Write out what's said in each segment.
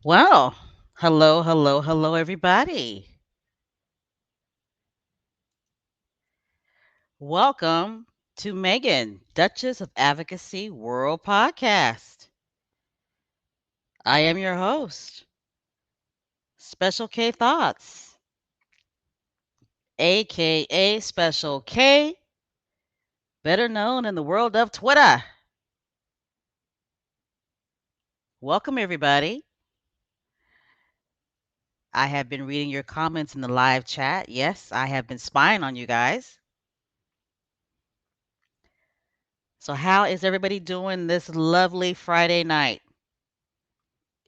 Well, hello, hello, hello, everybody. Welcome to Megan, Duchess of Advocacy World Podcast. I am your host, Special K Thoughts, aka Special K, better known in the world of Twitter. Welcome, everybody. I have been reading your comments in the live chat. Yes, I have been spying on you guys. So, how is everybody doing this lovely Friday night?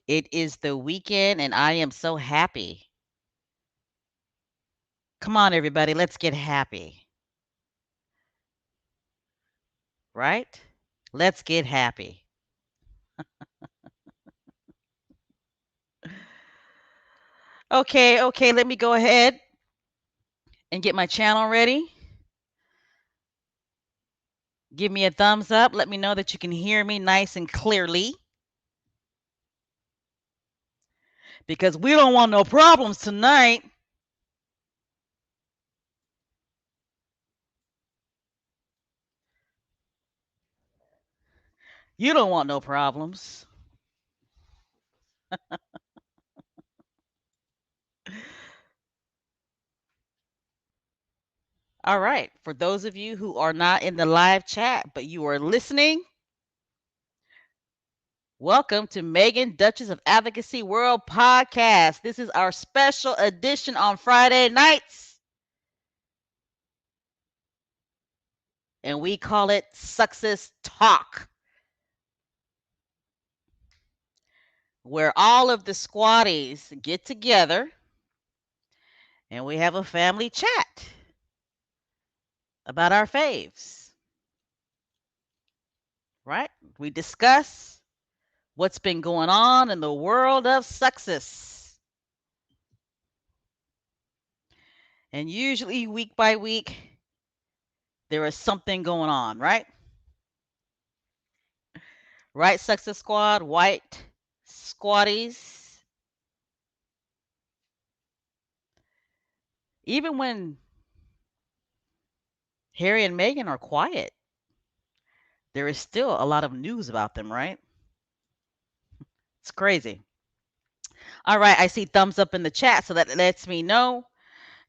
It is the weekend, and I am so happy. Come on, everybody, let's get happy, right? Let's get happy. Okay, let me go ahead and get my channel ready. Give me a thumbs up. Let me know that you can hear me nice and clearly because we don't want no problems tonight. You don't want no problems. All right. For those of you who are not in the live chat, but you are listening, welcome to Megan, Duchess of Advocacy World Podcast. This is our special edition on Friday nights, and we call it Success Talk, where all of the squatties get together and we have a family chat about our faves, right? We discuss what's been going on in the world of success. And usually, week by week, there is something going on, right? Right, Success Squad, white squatties. Even when Harry and Meghan are quiet, there is still a lot of news about them, right? It's crazy. All right, I see thumbs up in the chat, so that lets me know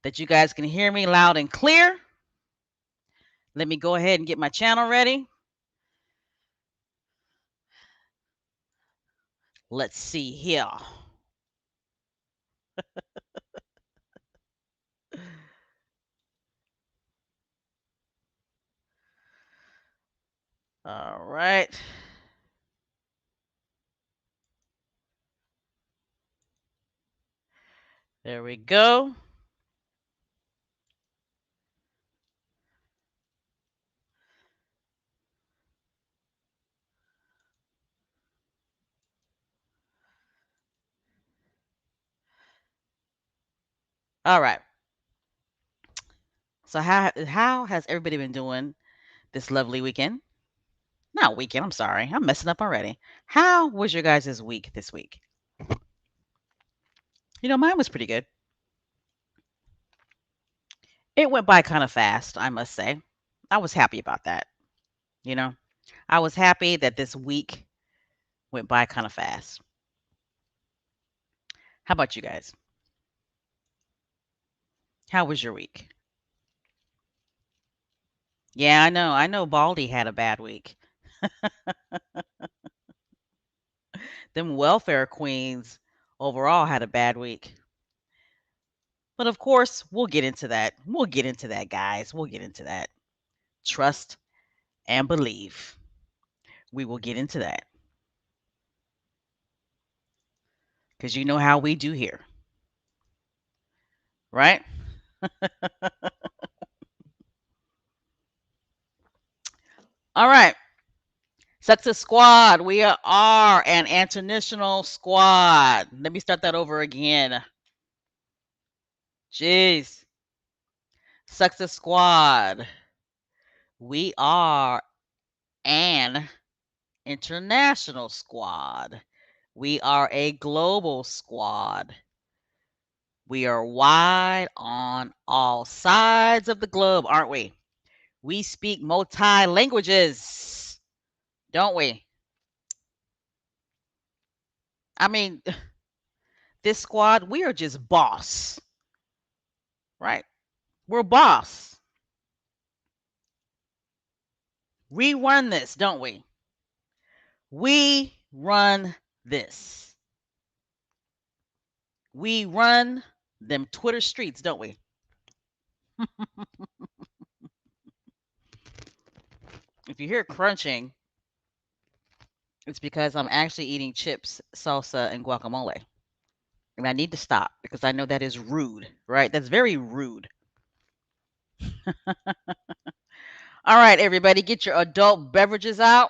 that you guys can hear me loud and clear. Let me go ahead and get my channel ready. Let's see here. All right. There we go. All right. So how has everybody been doing this lovely weekend? Not weekend, I'm sorry. I'm messing up already. How was your guys' week this week? Mine was pretty good. It went by kind of fast, I must say. I was happy about that. You know, I was happy that this week went by kind of fast. How about you guys? How was your week? Yeah, I know. I know Baldy had a bad week. Them welfare queens overall had a bad week. But of course, we'll get into that. We'll get into that, guys. We'll get into that. Trust and believe. We will get into that because you know how we do here, right? All right. Success Squad. We are an international squad. Let me start that over again. Jeez. Success Squad. We are an international squad. We are a global squad. We are wide on all sides of the globe, aren't we? We speak multi languages, don't we? I mean, this squad, we are just boss, right? We're boss. We run this, don't we? We run this. We run them Twitter streets, don't we? If you hear crunching, it's because I'm actually eating chips, salsa, and guacamole. And I need to stop because I know that is rude, right? That's very rude. All right, everybody, get your adult beverages out.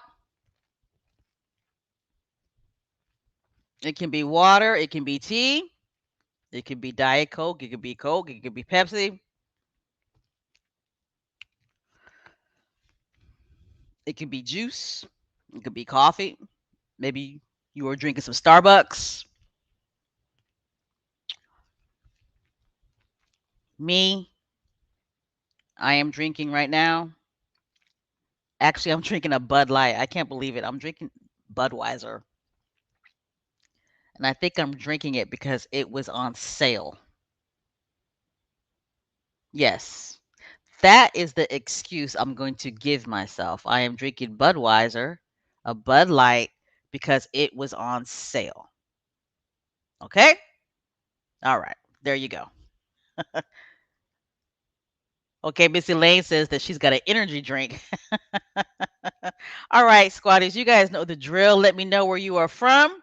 It can be water, it can be tea, it can be Diet Coke, it could be Coke, it could be Pepsi, it can be juice, it could be coffee. Maybe you are drinking some Starbucks. Me, I am drinking right now. Actually, I'm drinking a Bud Light. I can't believe it. I'm drinking Budweiser. And I think I'm drinking it because it was on sale. Yes. That is the excuse I'm going to give myself. I am drinking Budweiser, a Bud Light, because it was on sale. Okay? All right. There you go. Okay, Missy Lane says that she's got an energy drink. All right, squatties, you guys know the drill. Let me know where you are from.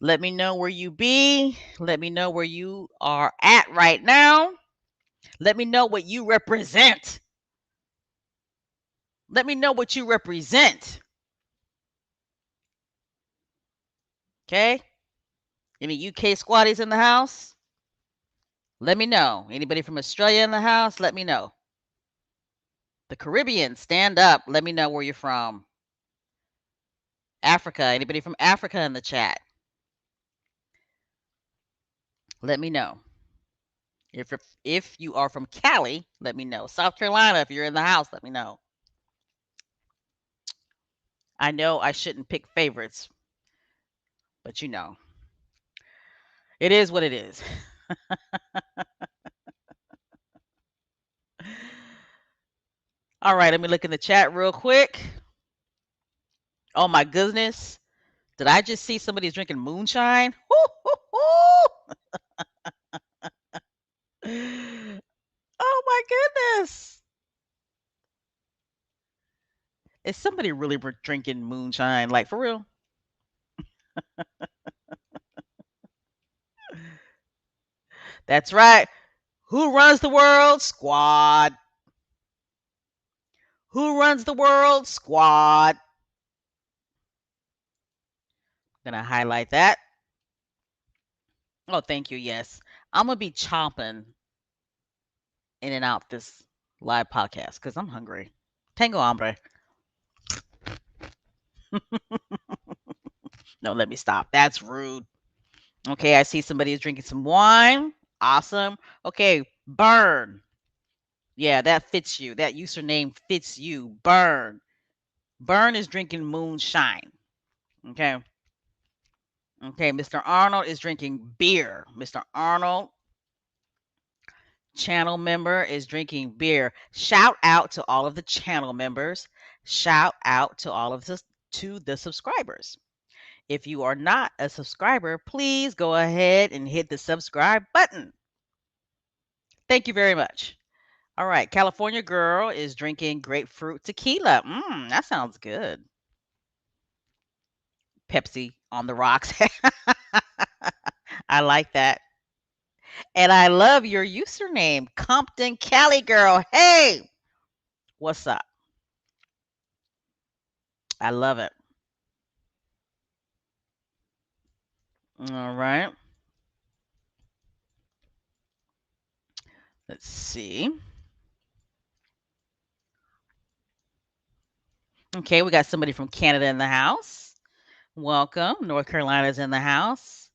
Let me know where you be. Let me know where you are at right now. Let me know what you represent. Let me know what you represent. Okay? Any UK squatties in the house? Let me know. Anybody from Australia in the house? Let me know. The Caribbean, stand up. Let me know where you're from. Africa. Anybody from Africa in the chat? Let me know. If you are from Cali, let me know. South Carolina, if you're in the house, let me know. I know I shouldn't pick favorites, but you know, it is what it is. All right, let me look in the chat real quick. Oh my goodness. Did I just see somebody's drinking moonshine? Oh my goodness. Is somebody really drinking moonshine? Like for real? That's right. Who runs the world? Squad. Who runs the world? Squad. Gonna highlight that. Oh, thank you. Yes. I'm gonna be chomping in and out this live podcast because I'm hungry. Tango hambre. No, let me stop. That's rude. Okay, I see somebody is drinking some wine. Awesome. Okay, Burn. Yeah, that fits you. That username fits you. Burn. Burn is drinking moonshine. Okay. Okay, Mr. Arnold is drinking beer. Mr. Arnold, channel member, is drinking beer. Shout out to all of the channel members. Shout out to all of the subscribers. If you are not a subscriber, please go ahead and hit the subscribe button. Thank you very much. All right, California girl is drinking grapefruit tequila. That sounds good. Pepsi on the rocks. I like that. And I love your username, Compton Cali girl. Hey, what's up? I love it. All right. Let's see. Okay, we got somebody from Canada in the house. Welcome. North Carolina's in the house.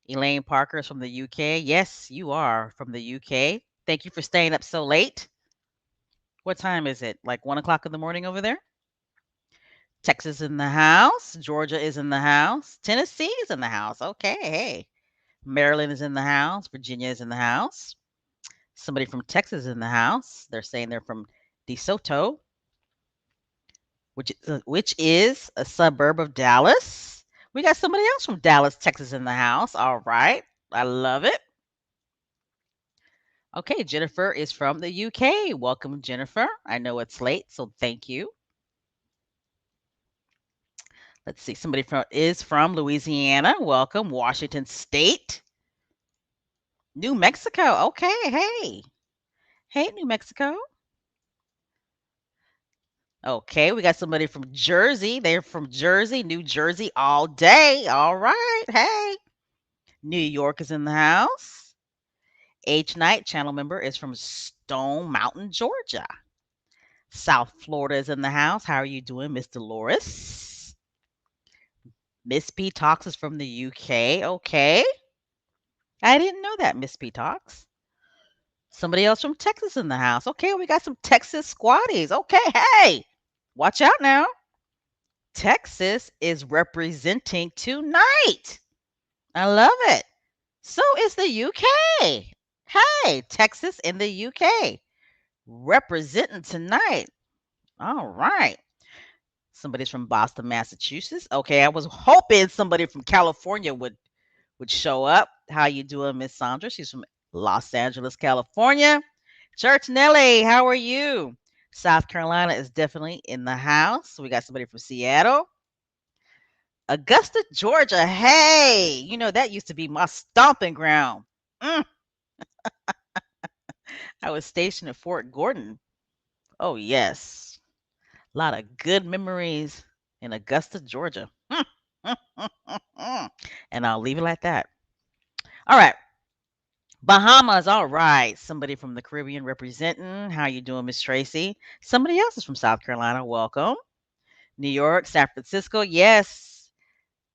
Elaine Parker is from the UK. Yes, you are from the UK. Thank you for staying up so late. What time is it? Like 1 o'clock in the morning over there? Texas in the house. Georgia is in the house. Tennessee is in the house. Okay. Hey. Maryland is in the house. Virginia is in the house. Somebody from Texas is in the house. They're saying they're from DeSoto, which is a suburb of Dallas. We got somebody else from Dallas, Texas in the house. All right. I love it. Okay, Jennifer is from the UK. Welcome, Jennifer. I know it's late, so thank you. Let's see. Somebody from Louisiana. Welcome, Washington State. New Mexico. Okay, hey. Hey, New Mexico. Okay, we got somebody from Jersey. They're from Jersey, New Jersey all day. All right. Hey. New York is in the house. H Night channel member is from Stone Mountain, Georgia. South Florida is in the house. How are you doing, Miss Dolores? Miss P Talks is from the UK. Okay. I didn't know that, Miss P Talks. Somebody else from Texas in the house. Okay, we got some Texas squatties. Okay, hey. Watch out now. Texas is representing tonight. I love it. So is the UK. Hey, Texas in the UK representing tonight. All right. Somebody's from Boston, Massachusetts. Okay, I was hoping somebody from California would show up. How you doing, Miss Sandra? She's from Los Angeles, California. Church Nelly, how are you? South Carolina is definitely in the house. We got somebody from Seattle. Augusta, Georgia. Hey, that used to be my stomping ground. Mm, I was stationed at Fort Gordon. Oh, yes. A lot of good memories in Augusta, Georgia. And I'll leave it like that. All right. Bahamas. All right. Somebody from the Caribbean representing. How you doing, Miss Tracy? Somebody else is from South Carolina. Welcome. New York, San Francisco. Yes.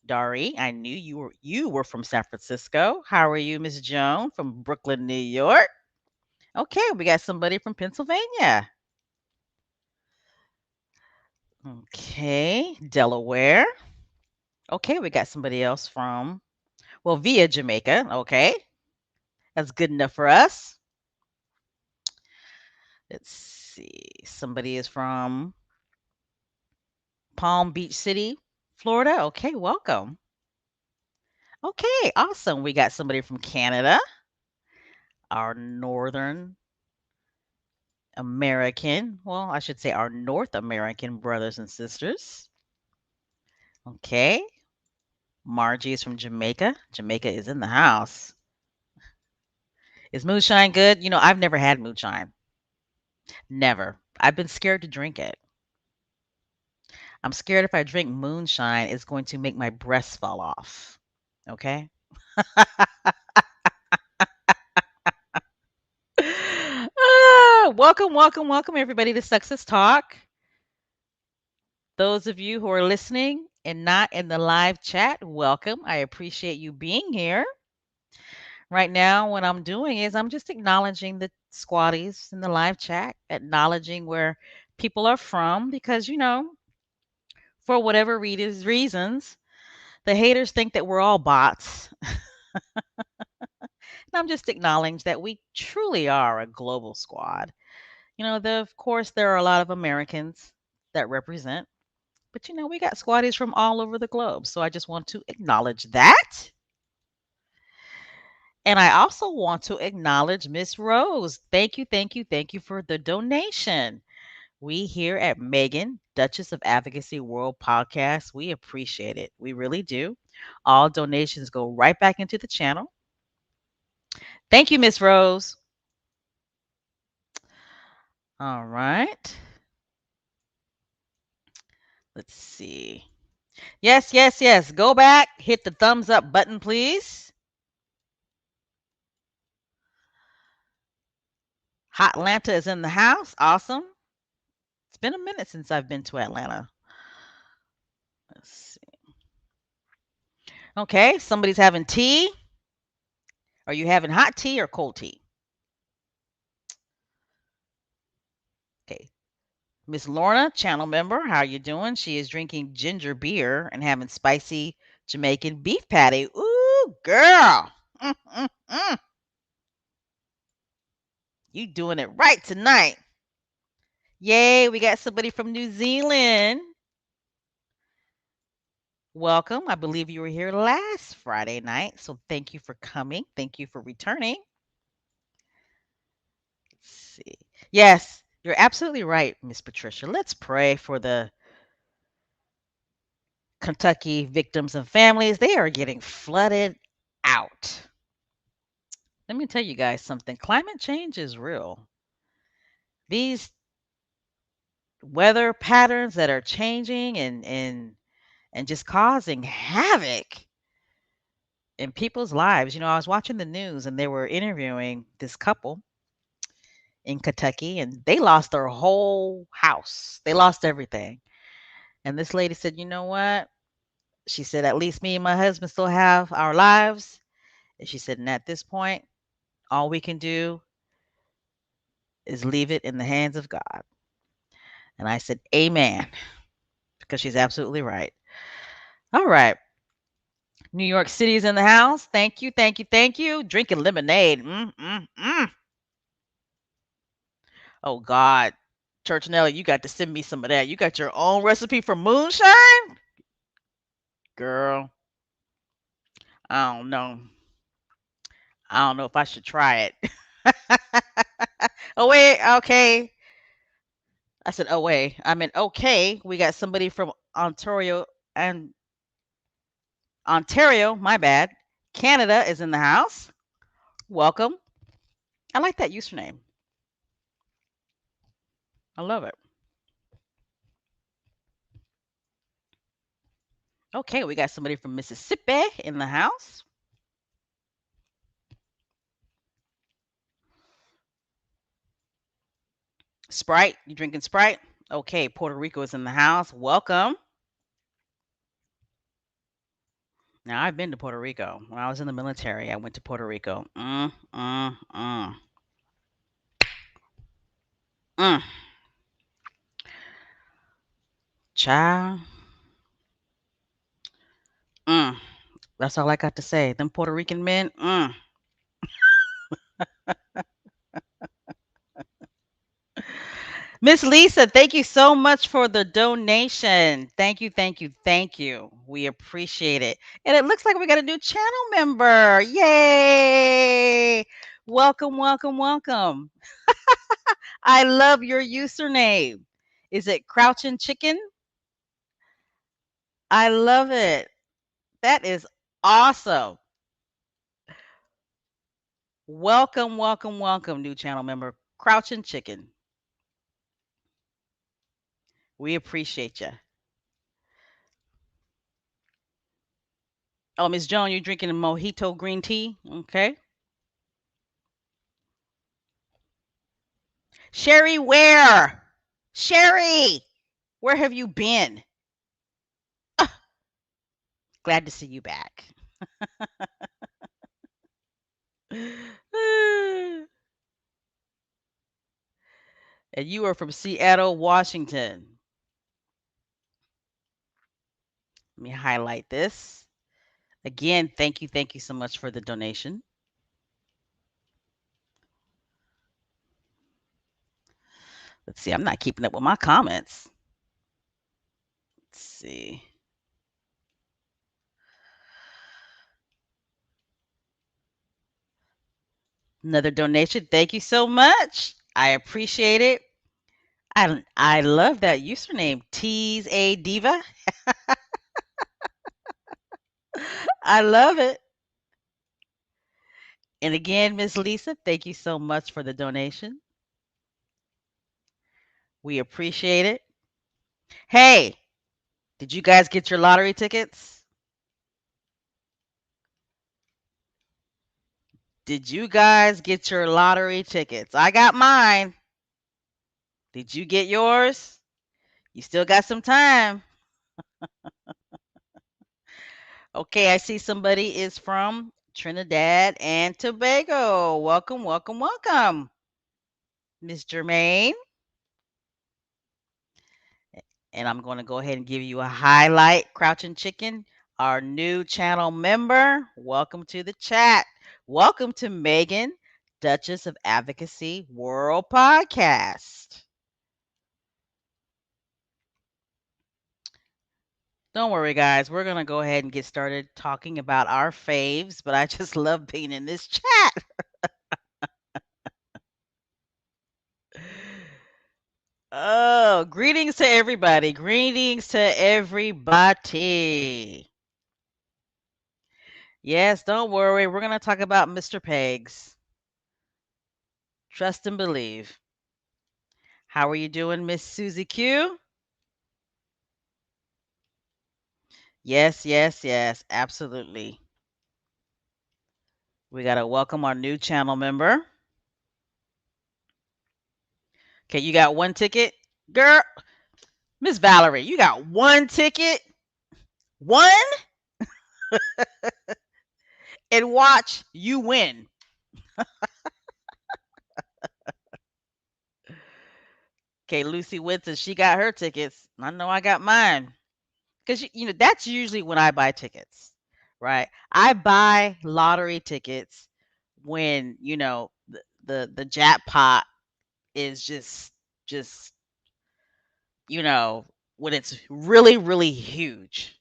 Dari, I knew you were from San Francisco. How are you, Miss Joan from Brooklyn, New York? Okay, we got somebody from Pennsylvania. Okay, Delaware. Okay, we got somebody else via Jamaica. Okay, that's good enough for us. Let's see. Somebody is from Palm Beach City, Florida. Okay, welcome. Okay, awesome. We got somebody from Canada, our Northern American, well, I should say our North American brothers and sisters. Okay, Margie is from Jamaica. Jamaica is in the house. Is moonshine good? I've never had moonshine. Never. I've been scared to drink it. I'm scared if I drink moonshine, it's going to make my breasts fall off. Okay? Welcome, welcome, welcome, everybody to Success Talk. Those of you who are listening and not in the live chat, welcome. I appreciate you being here. Right now, what I'm doing is I'm just acknowledging the squatties in the live chat, acknowledging where people are from, because, for whatever reasons, the haters think that we're all bots. And I'm just acknowledging that we truly are a global squad. Of course, there are a lot of Americans that represent, but we got squatties from all over the globe. So I just want to acknowledge that. And I also want to acknowledge Miss Rose. Thank you, thank you, thank you for the donation. We here at Meghan, Duchess of Advocacy World Podcast, we appreciate it. We really do. All donations go right back into the channel. Thank you, Miss Rose. All right. Let's see. Yes, yes, yes. Go back, hit the thumbs up button, please. Hot Atlanta is in the house. Awesome. It's been a minute since I've been to Atlanta. Let's see. Okay, somebody's having tea. Are you having hot tea or cold tea? Okay. Miss Lorna, channel member, how you doing? She is drinking ginger beer and having spicy Jamaican beef patty. Ooh, girl. Mm, mm, mm. You doing it right tonight. Yay, we got somebody from New Zealand. Welcome. I believe you were here last Friday night, so thank you for coming. Thank you for returning. Let's see. Yes, you're absolutely right, Miss Patricia. Let's pray for the Kentucky victims and families. They are getting flooded out. Let me tell you guys something. Climate change is real. These weather patterns that are changing and just causing havoc in people's lives. I was watching the news and they were interviewing this couple in Kentucky and they lost their whole house. They lost everything. And this lady said, "You know what?" She said, "At least me and my husband still have our lives." And she said, "And at this point, all we can do is leave it in the hands of God." And I said, "Amen," because she's absolutely right. All right. New York City is in the house. Thank you, thank you, thank you. Drinking lemonade. Oh God, Church Nelly, you got to send me some of that. You got your own recipe for moonshine, girl. I don't know. I don't know if I should try it. Oh wait, okay. I said, oh wait. I mean, okay. We got somebody from Ontario and Ontario. My bad. Canada is in the house. Welcome. I like that username. I love it. Okay, we got somebody from Mississippi in the house. Sprite, you drinking Sprite? Okay, Puerto Rico is in the house. Welcome. Now, I've been to Puerto Rico. When I was in the military, I went to Puerto Rico. Mm. Child. Mm. That's all I got to say. Them Puerto Rican men. Miss Lisa, thank you so much for the donation. Thank you, thank you, thank you. We appreciate it. And it looks like we got a new channel member. Yay! Welcome, welcome, welcome. I love your username. Is it Crouching Chicken? I love it. That is awesome. Welcome, welcome, welcome, new channel member, Crouching Chicken. We appreciate you. Oh, Miss Joan, you're drinking a mojito green tea? Okay. Sherry, where? Sherry, where have you been? Glad to see you back. And you are from Seattle, Washington. Let me highlight this. Again, thank you so much for the donation. Let's see, I'm not keeping up with my comments. Let's see. Another donation. Thank you so much. I appreciate it. I love that username, Tease a Diva. I love it. And again, Miss Lisa, thank you so much for the donation. We appreciate it. Hey, did you guys get your lottery tickets? Did you guys get your lottery tickets? I got mine. Did you get yours? You still got some time. Okay, I see somebody is from Trinidad and Tobago. Welcome, welcome, welcome, Miss Germaine. And I'm going to go ahead and give you a highlight. Crouching Chicken, our new channel member. Welcome to the chat. Welcome to Megan, Duchess of Advocacy World Podcast. Don't worry, guys. We're going to go ahead and get started talking about our faves, but I just love being in this chat. Oh, greetings to everybody. Greetings to everybody. Yes, don't worry. We're going to talk about Mr. Pegs. Trust and believe. How are you doing, Miss Susie Q? Yes, yes, yes. Absolutely. We got to welcome our new channel member. Okay, you got one ticket? Girl, Miss Valerie, you got one ticket? One? And watch you win. Okay, Lucy Winton, she got her tickets. I know I got mine. Because, that's usually when I buy tickets, right? I buy lottery tickets when, the jackpot is just, you know, when it's really, really huge.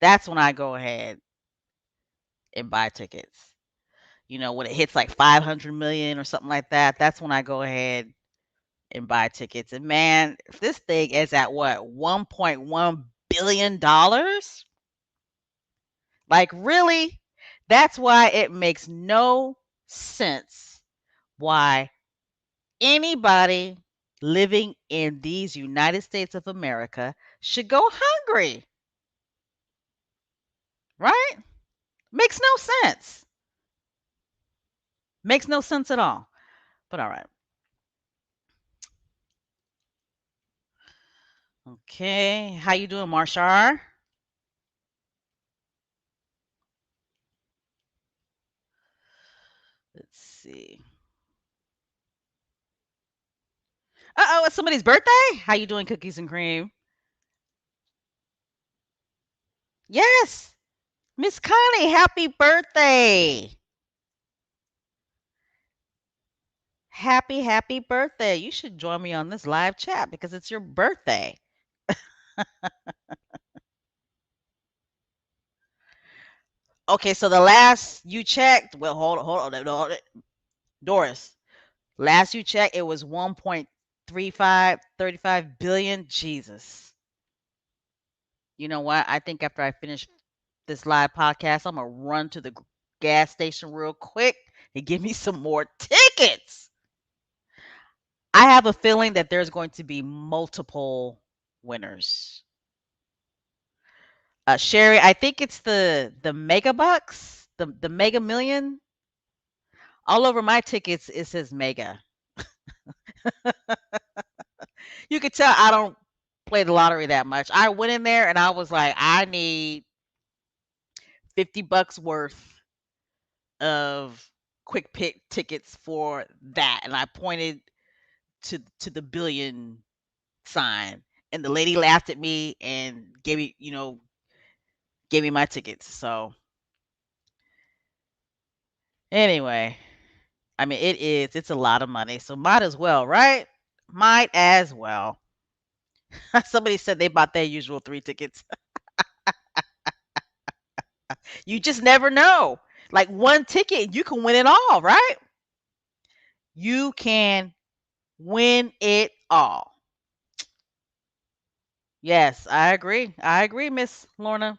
That's when I go ahead and buy tickets. When it hits like 500 million or something like that, that's when I go ahead and buy tickets. And man, if this thing is at what, $1.1 billion dollars? Like, really? That's why it makes no sense why anybody living in these United States of America should go hungry, right? Makes no sense. Makes no sense at all. But all right. Okay. How you doing, Marshar? Let's see. Uh-oh, it's somebody's birthday? How you doing, Cookies and Cream? Yes. Miss Connie, happy birthday. Happy, happy birthday. You should join me on this live chat because it's your birthday. Okay, so the last you checked, well, hold on, Doris. Last you checked, it was 1.35 billion. Jesus. You know what? I think after I finish this live podcast, I'm gonna run to the gas station real quick and give me some more tickets. I have a feeling that there's going to be multiple winners. Sherry, I think it's the Mega Bucks, the Mega Million. All over my tickets, it says Mega. You could tell I don't play the lottery that much. I went in there and I was like, I need $50 worth of quick pick tickets for that, and I pointed to the billion sign, and the lady laughed at me and gave me my tickets. So anyway, I mean, it's a lot of money, so might as well, right? Might as well. Somebody said they bought their usual 3 tickets. You just never know. Like, 1 ticket, you can win it all, right? You can win it all. Yes, I agree. I agree, Miss Lorna.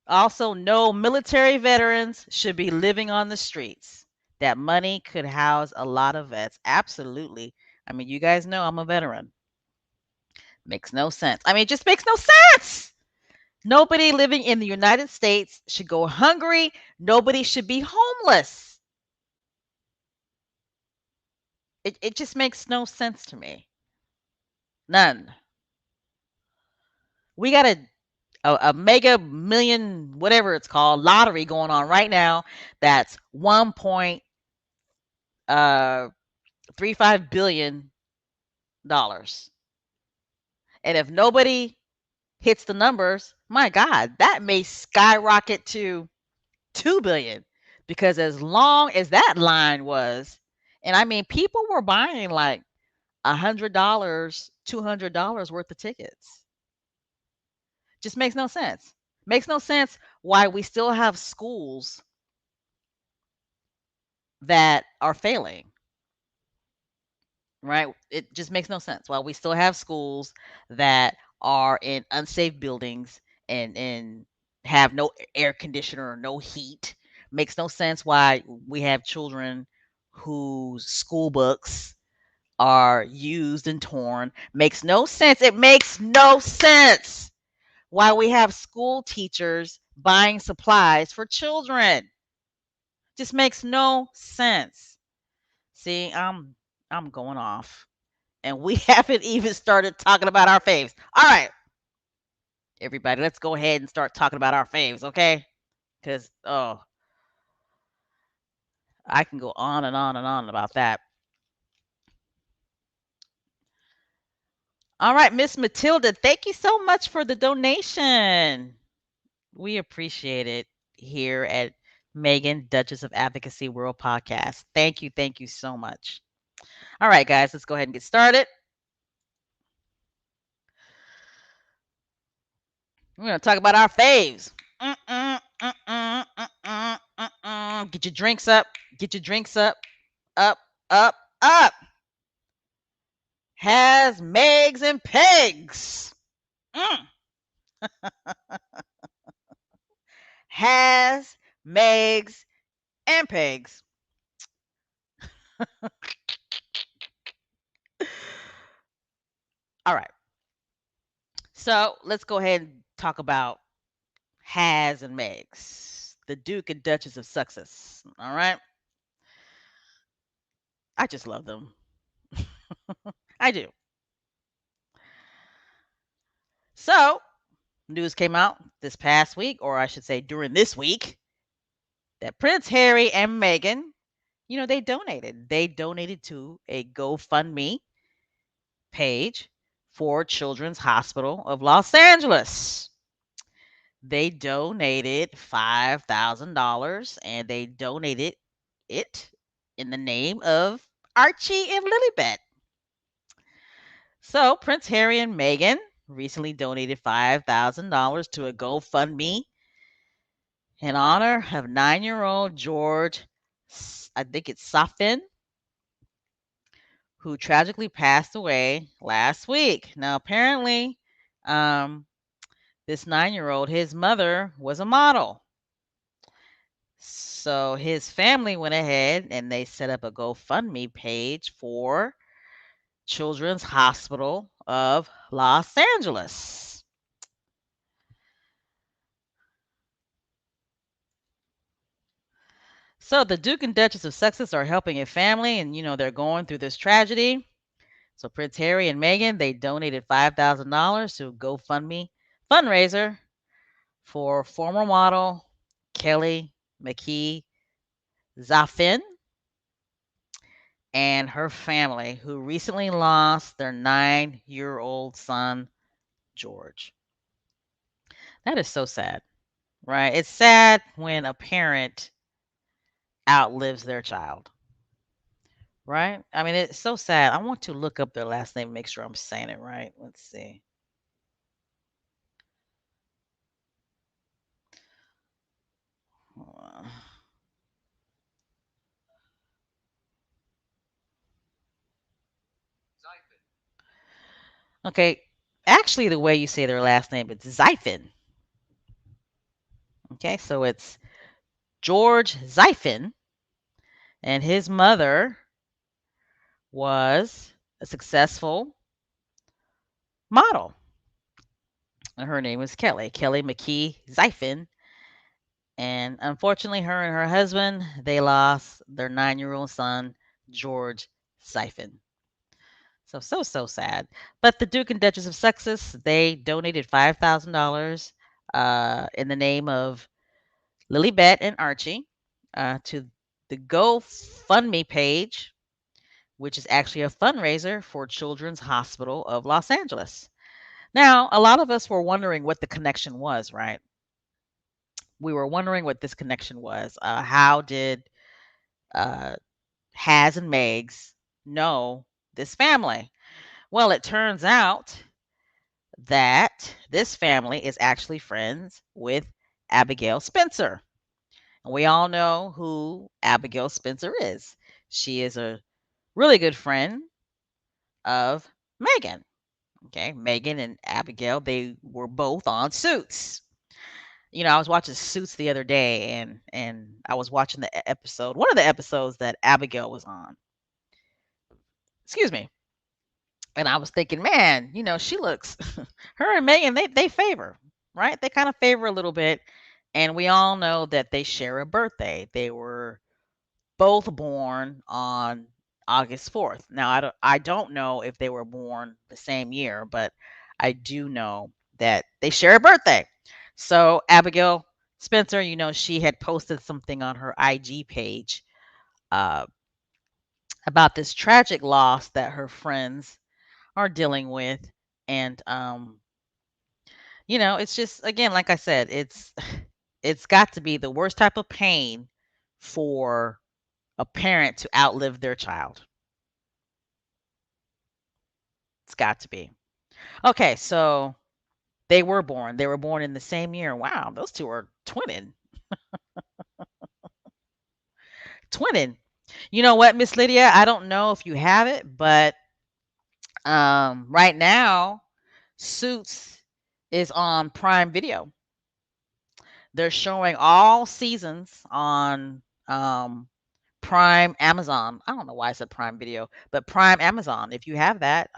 Also, no military veterans should be living on the streets. That money could house a lot of vets. Absolutely. I mean, you guys know I'm a veteran. Makes no sense. I mean, it just makes no sense. Nobody living in the United States should go hungry. Nobody should be homeless. It just makes no sense to me. None. We got to a mega million, whatever it's called, lottery going on right now. That's 1.35 billion dollars. And if nobody hits the numbers, my God, that may skyrocket to 2 billion, because as long as that line was, and I mean, people were buying like $100, $200 worth of tickets. Just makes no sense. Makes no sense why we still have schools that are failing, right? It just makes no sense why we still have schools that are in unsafe buildings and have no air conditioner, no heat. Makes no sense why we have children whose school books are used and torn. Makes no sense. It makes no sense why we have school teachers buying supplies for children. Just makes no sense. See, I'm going off. And we haven't even started talking about our faves. All right, everybody, let's go ahead and start talking about our faves, okay? Because, oh, I can go on and on and on about that. All right, Miss Matilda, thank you so much for the donation. We appreciate it here at Megan, Duchess of Advocacy World Podcast. Thank you so much. All right, guys, let's go ahead and get started. We're going to talk about our faves. Get your drinks up. Get your drinks up. Up, up, up. Has Megs and Pegs. Mm. Has Megs and Pegs. All right. So let's go ahead and talk about Has and Megs, the Duke and Duchess of Sussex. All right. I just love them. I do. So news came out this past week, or I should say during this week, that Prince Harry and Meghan, they donated. They donated to a GoFundMe page for Children's Hospital of Los Angeles. They donated $5,000 and they donated it in the name of Archie and Lilibet. So Prince Harry and Meghan recently donated $5,000 to a GoFundMe in honor of 9-year-old George, I think it's Safin, who tragically passed away last week. Now, apparently, um, this 9-year-old, his mother was a model. So his family went ahead and they set up a GoFundMe page for Children's Hospital of Los Angeles. So the Duke and Duchess of Sussex are helping a family, and they're going through this tragedy. So Prince Harry and Meghan, they donated $5,000 to GoFundMe fundraiser for former model Kelly McKee Zafin and her family, who recently lost their 9-year-old son, George. That is so sad, right? It's sad when a parent outlives their child, right? I mean, it's so sad. I want to look up their last name, make sure I'm saying it right. Let's see. Okay, actually, the way you say their last name, it's Zyphon. Okay, so it's George Zyphon, and his mother was a successful model. And her name was Kelly McKee Zyphon. And unfortunately, her and her husband, they lost their 9-year-old son, George Zyphon. So sad. But the Duke and Duchess of Sussex, they donated $5,000 in the name of Lilybet and Archie to the GoFundMe page, which is actually a fundraiser for Children's Hospital of Los Angeles. Now, a lot of us were wondering what the connection was, right? We were wondering what this connection was. How did uh, Has and Megs know this family? Well, it turns out that this family is actually friends with Abigail Spencer. And we all know who Abigail Spencer is. She is a really good friend of Meghan. Okay, Meghan and Abigail, they were both on Suits. I was watching Suits the other day, and I was watching the episode, one of the episodes that Abigail was on. Excuse me. And I was thinking, man, she looks her and Megan, they favor, right? They kind of favor a little bit. And we all know that they share a birthday. They were both born on August 4th. Now I don't know if they were born the same year, but I do know that they share a birthday. So Abigail Spencer, she had posted something on her IG page uh, about this tragic loss that her friends are dealing with. And it's just, again, like I said, it's got to be the worst type of pain for a parent to outlive their child. It's got to be. Okay, so they were born in the same year. Wow, those two are twinning. You know what, Miss Lydia, I don't know if you have it, but right now Suits is on Prime Video. They're showing all seasons on Prime Amazon. I don't know why I said Prime Video, but Prime Amazon. If you have that,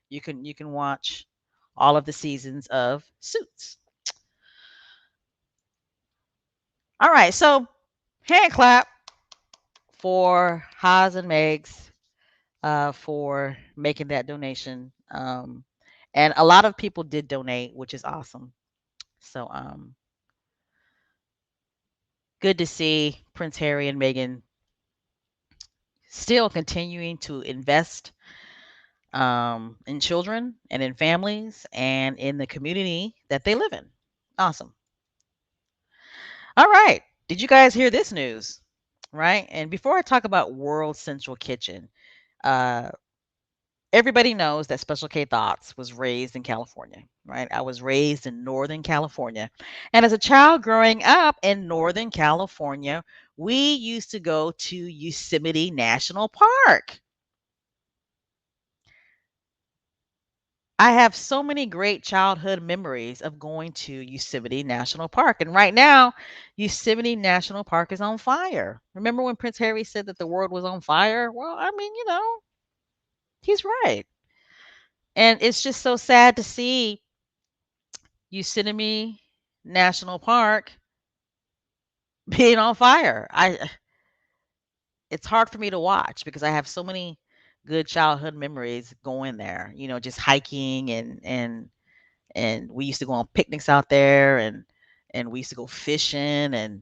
you can watch all of the seasons of Suits. All right, so hand clap for Haas and Megs for making that donation. And a lot of people did donate, which is awesome. So good to see Prince Harry and Meghan still continuing to invest in children and in families and in the community that they live in. Awesome. All right. Did you guys hear this news? Right. And before I talk about World Central Kitchen, uh, everybody knows that Special K Thoughts was raised in California, right? I was raised in Northern California. And as a child growing up in Northern California, we used to go to Yosemite National Park. I have so many great childhood memories of going to Yosemite National Park. And right now, Yosemite National Park is on fire. Remember when Prince Harry said that the world was on fire? Well, I mean, he's right. And it's just so sad to see Yosemite National Park being on fire. It's hard for me to watch because I have so many good childhood memories going there, just hiking and we used to go on picnics out there and we used to go fishing and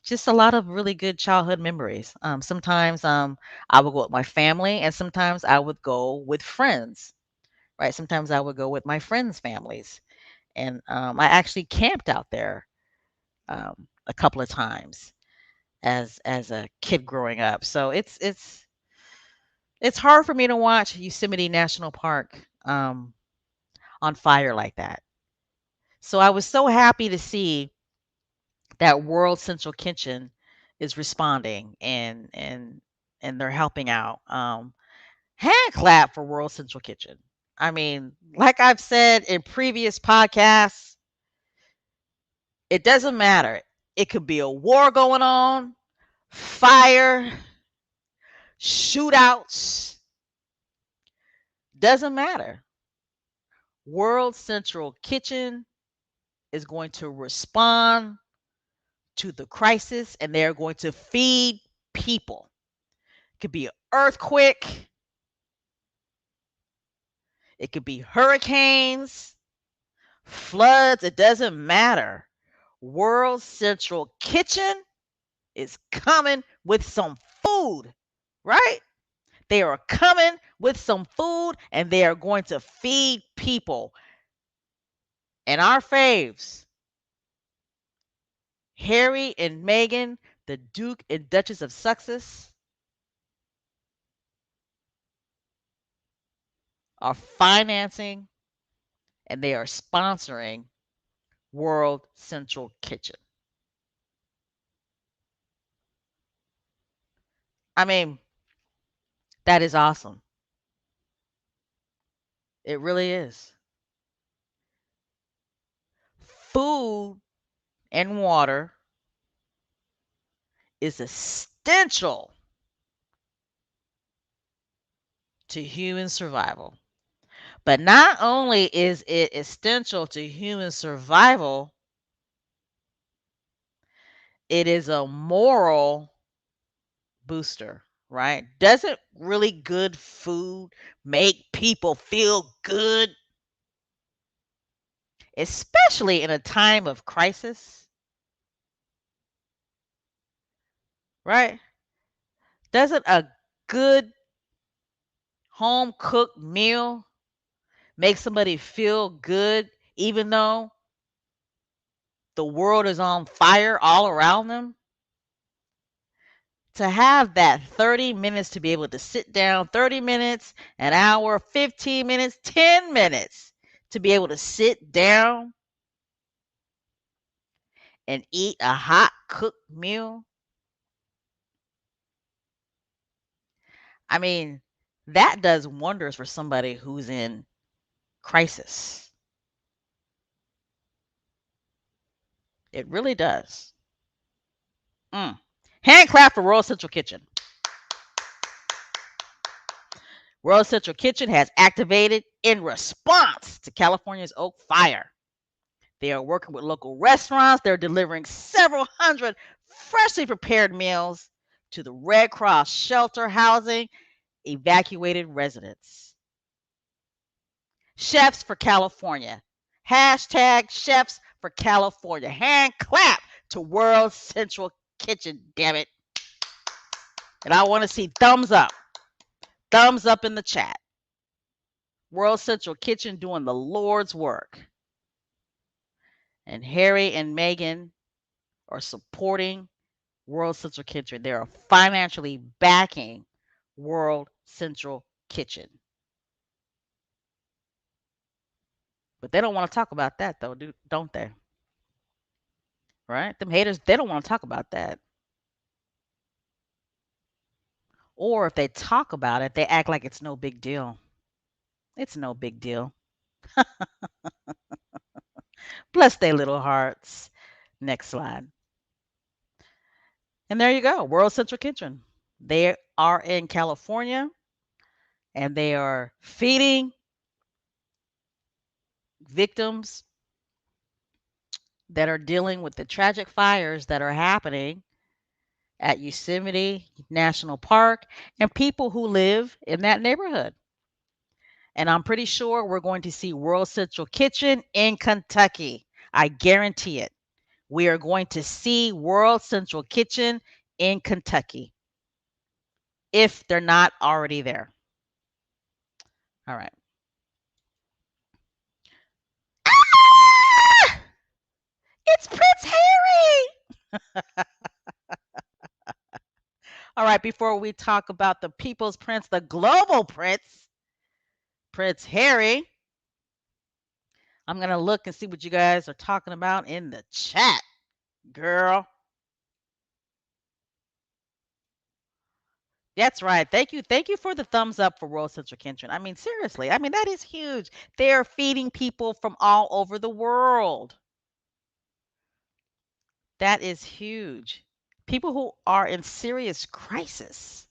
just a lot of really good childhood memories. Sometimes I would go with my family and sometimes I would go with friends, right? Sometimes I would go with my friends' families. And I actually camped out there a couple of times as a kid growing up. So it's hard for me to watch Yosemite National Park on fire like that. So I was so happy to see that World Central Kitchen is responding and they're helping out. Hand clap for World Central Kitchen. I mean, like I've said in previous podcasts, it doesn't matter. It could be a war going on, fire, shootouts, doesn't matter. World Central Kitchen is going to respond to the crisis and they're going to feed people. It could be an earthquake, it could be hurricanes, floods, it doesn't matter. World Central Kitchen is coming with some food, right? They are coming with some food and they are going to feed people. And our faves, Harry and Meghan, the Duke and Duchess of Sussex, are financing and they are sponsoring World Central Kitchen. I mean, that is awesome. It really is. Food and water is essential to human survival. But not only is it essential to human survival, it is a moral booster, right? Doesn't really good food make people feel good, especially in a time of crisis, right? Doesn't a good home cooked meal make somebody feel good even though the world is on fire all around them? To have that 30 minutes to be able to sit down, 30 minutes, an hour, 15 minutes, 10 minutes to be able to sit down and eat a hot cooked meal. I mean, that does wonders for somebody who's in crisis. It really does. Mm. Hand clap for Royal Central Kitchen. Royal Central Kitchen has activated in response to California's Oak Fire. They are working with local restaurants. They're delivering several hundred freshly prepared meals to the Red Cross shelter housing evacuated residents. Chefs for California. Hashtag Chefs for California. Hand clap to World Central Kitchen, damn it. And I want to see thumbs up. Thumbs up in the chat. World Central Kitchen doing the Lord's work. And Harry and Meghan are supporting World Central Kitchen. They are financially backing World Central Kitchen. But they don't want to talk about that though, don't they? Right? Them haters, they don't want to talk about that. Or if they talk about it, they act like it's no big deal. It's no big deal. Bless their little hearts. Next slide. And there you go, World Central Kitchen. They are in California and they are feeding victims that are dealing with the tragic fires that are happening at Yosemite National Park and people who live in that neighborhood. And I'm pretty sure we're going to see World Central Kitchen in Kentucky. I guarantee it. We are going to see World Central Kitchen in Kentucky if they're not already there. All right. Ah! It's Prince Harry. All right, before we talk about the people's prince, the global prince, Prince Harry, I'm going to look and see what you guys are talking about in the chat, girl. That's right. Thank you. Thank you for the thumbs up for World Central Kitchen. I mean, seriously. I mean, that is huge. They're feeding people from all over the world. That is huge. People who are in serious crisis.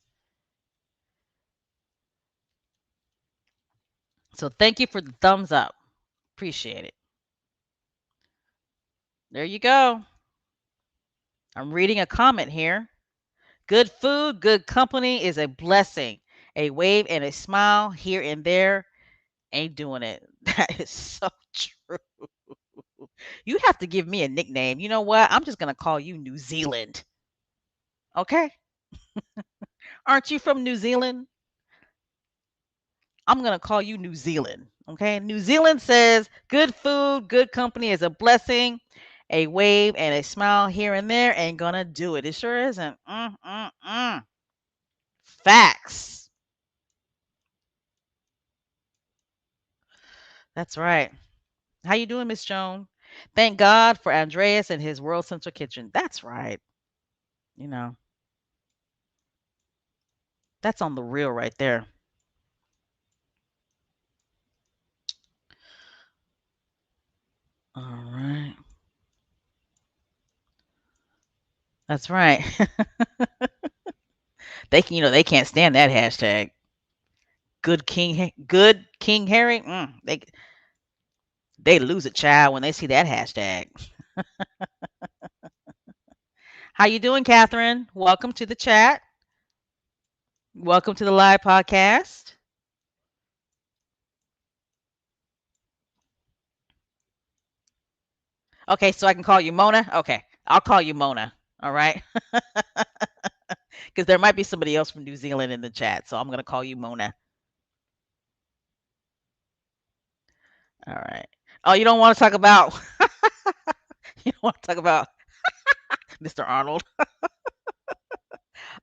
So thank you for the thumbs up. Appreciate it. There you go. I'm reading a comment here. Good food, good company is a blessing. A wave and a smile here and there ain't doing it. That is so true. You have to give me a nickname. You know what? I'm just gonna call you New Zealand. Okay? Aren't you from New Zealand? I'm gonna call you New Zealand. Okay? New Zealand says good food, good company is a blessing. A wave and a smile here and there ain't gonna do it. It sure isn't. Facts. That's right. How you doing, Miss Joan? Thank God for Andreas and his World Central Kitchen. That's right. You know, that's on the real right there. All right. That's right. They can, they can't stand that hashtag. Good King Harry. They lose a child when they see that hashtag. How you doing, Catherine? Welcome to the chat. Welcome to the live podcast. Okay, so I can call you Mona. Okay, I'll call you Mona. All right, because there might be somebody else from New Zealand in the chat, so I'm gonna call you Mona. All right. Oh, you don't want to talk about you don't want to talk about Mr. Arnold.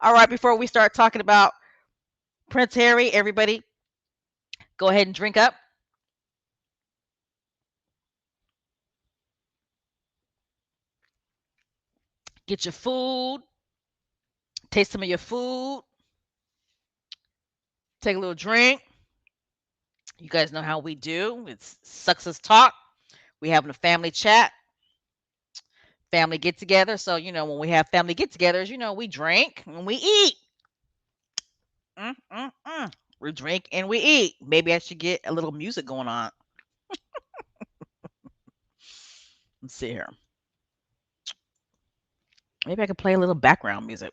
All right, before we start talking about Prince Harry, everybody go ahead and drink up. Get your food. Taste some of your food. Take a little drink. You guys know how we do. It's Success Talk. We having a family chat, family get together. So, when we have family get togethers, we drink and we eat. Mm, mm, mm. We drink and we eat. Maybe I should get a little music going on. Let's see here. Maybe I could play a little background music.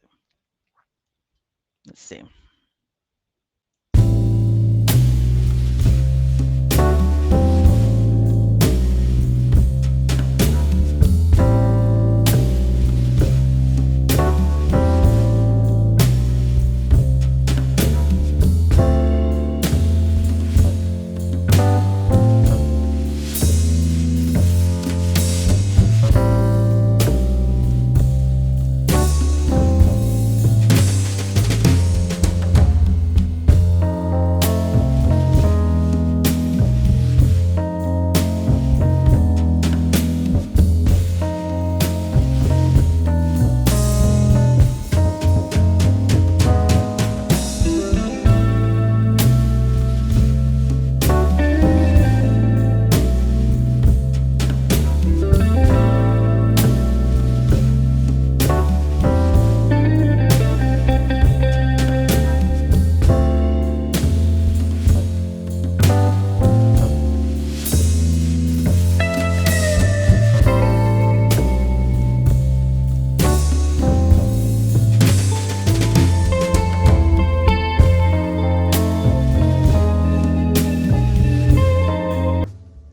Let's see.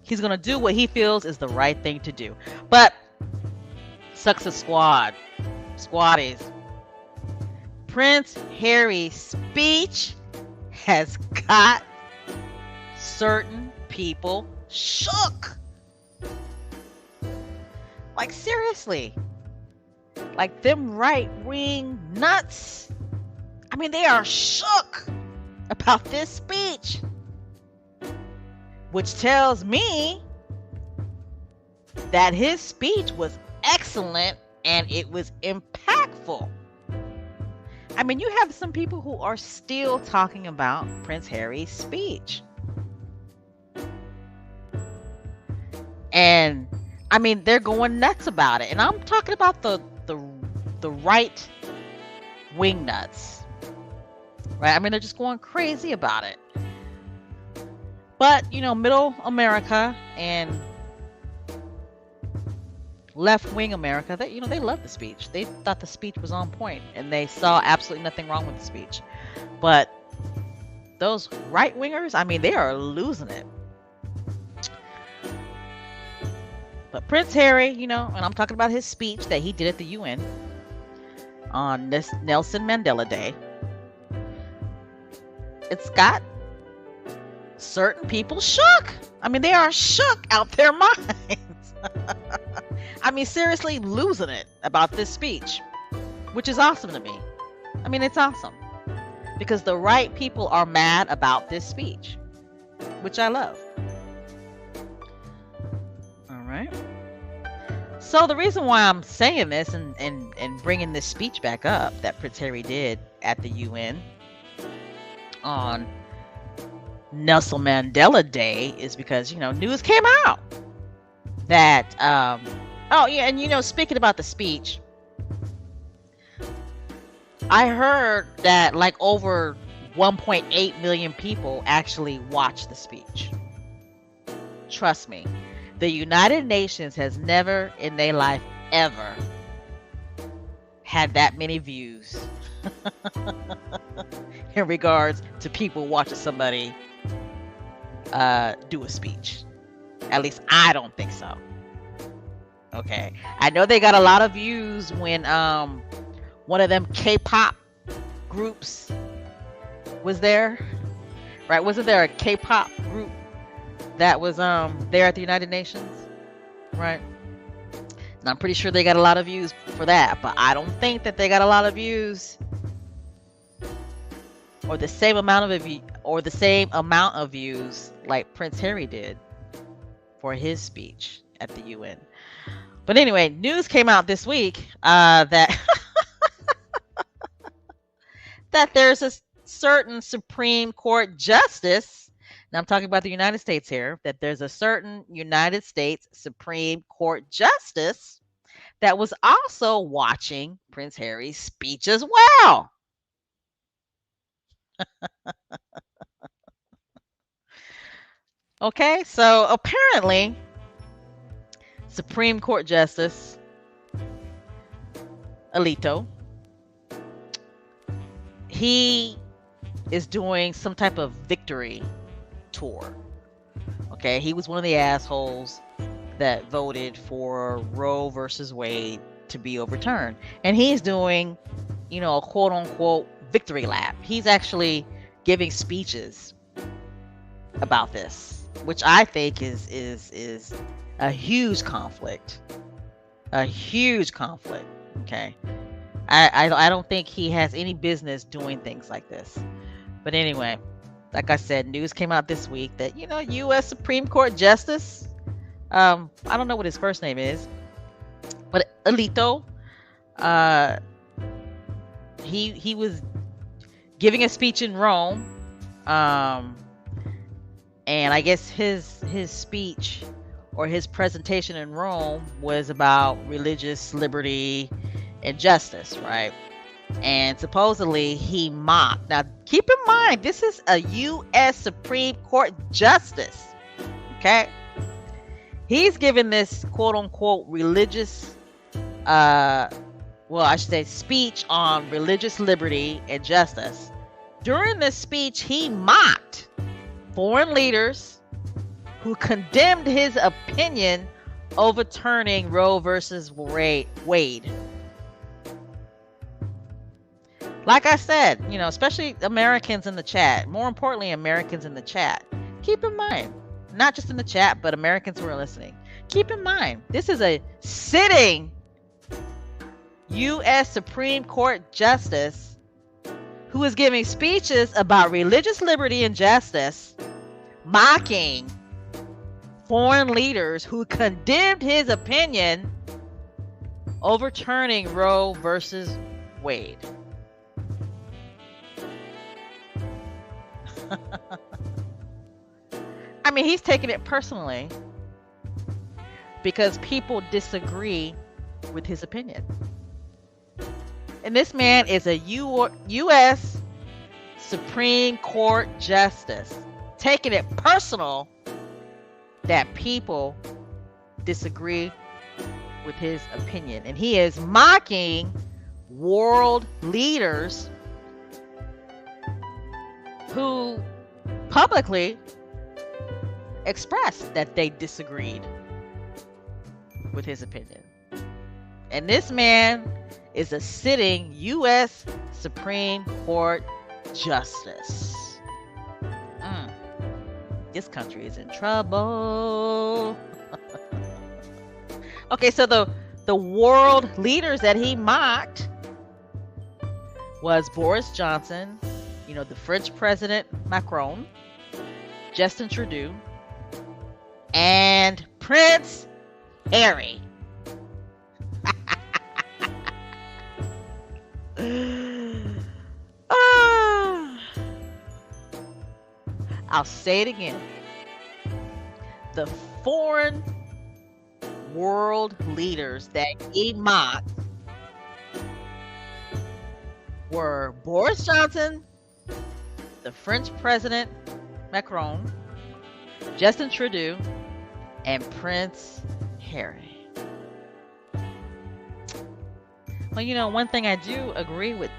He's going to do what he feels is the right thing to do. But Success Squad, squaddies, Prince Harry's speech has got certain people shook. Like, seriously. Like, them right-wing nuts. I mean, they are shook about this speech. Which tells me that his speech was excellent and it was impactful. I mean, you have some people who are still talking about Prince Harry's speech. And I mean, they're going nuts about it. And I'm talking about the right wing nuts. Right? I mean, they're just going crazy about it. But, middle America and left-wing America, they love the speech. They thought the speech was on point, and they saw absolutely nothing wrong with the speech. But those right-wingers, I mean, they are losing it. But Prince Harry, and I'm talking about his speech that he did at the UN on this Nelson Mandela Day, it's got certain people shook. I mean, they are shook out their minds. I mean, seriously losing it about this speech, which is awesome to me. I mean, it's awesome because the right people are mad about this speech, which I love. All right. So the reason why I'm saying this and bringing this speech back up that Prince Harry did at the UN on Nelson Mandela Day is because, news came out that, oh yeah, and speaking about the speech, I heard that like over 1.8 million people actually watched the speech. Trust me, the United Nations has never in their life ever had that many views in regards to people watching somebody do a speech. At least I don't think so. Okay, I know they got a lot of views when one of them K-pop groups was there, right? Wasn't there a K-pop group that was there at the United Nations, right? And I'm pretty sure they got a lot of views for that, but I don't think that they got a lot of views or the same amount of views like Prince Harry did for his speech at the UN. But anyway, news came out this week that that there's a certain Supreme Court justice. Now I'm talking about the United States here. That there's a certain United States Supreme Court justice that was also watching Prince Harry's speech as well. Okay, so apparently, Supreme Court Justice Alito, he is doing some type of victory tour. Okay, he was one of the assholes that voted for Roe versus Wade to be overturned, and he's doing, a quote unquote victory lap. He's actually giving speeches about this, which I think is a huge conflict. A huge conflict. Okay. I don't think he has any business doing things like this. But anyway, like I said, news came out this week that, U.S. Supreme Court Justice, I don't know what his first name is, but Alito, he was giving a speech in Rome, and I guess his speech or his presentation in Rome was about religious liberty and justice, right? And supposedly he mocked. Now, keep in mind, this is a U.S. Supreme Court justice, okay? He's giving this quote-unquote religious, I should say speech on religious liberty and justice. During this speech, he mocked foreign leaders who condemned his opinion overturning Roe versus Wade. Like I said, especially Americans in the chat, more importantly, Americans in the chat, keep in mind, not just in the chat, but Americans who are listening, keep in mind, this is a sitting U.S. Supreme Court justice who is giving speeches about religious liberty and justice, mocking foreign leaders who condemned his opinion overturning Roe versus Wade. I mean, he's taking it personally because people disagree with his opinion. And this man is a U.S. Supreme Court justice, taking it personal that people disagree with his opinion. And he is mocking world leaders who publicly expressed that they disagreed with his opinion. And this man is a sitting U.S. Supreme Court Justice. This country is in trouble. Okay, so the world leaders that he mocked was Boris Johnson, the French President Macron, Justin Trudeau, and Prince Harry. I'll say it again. The foreign world leaders that he mocked were Boris Johnson, the French President Macron, Justin Trudeau, and Prince Harry. Well, one thing I do agree with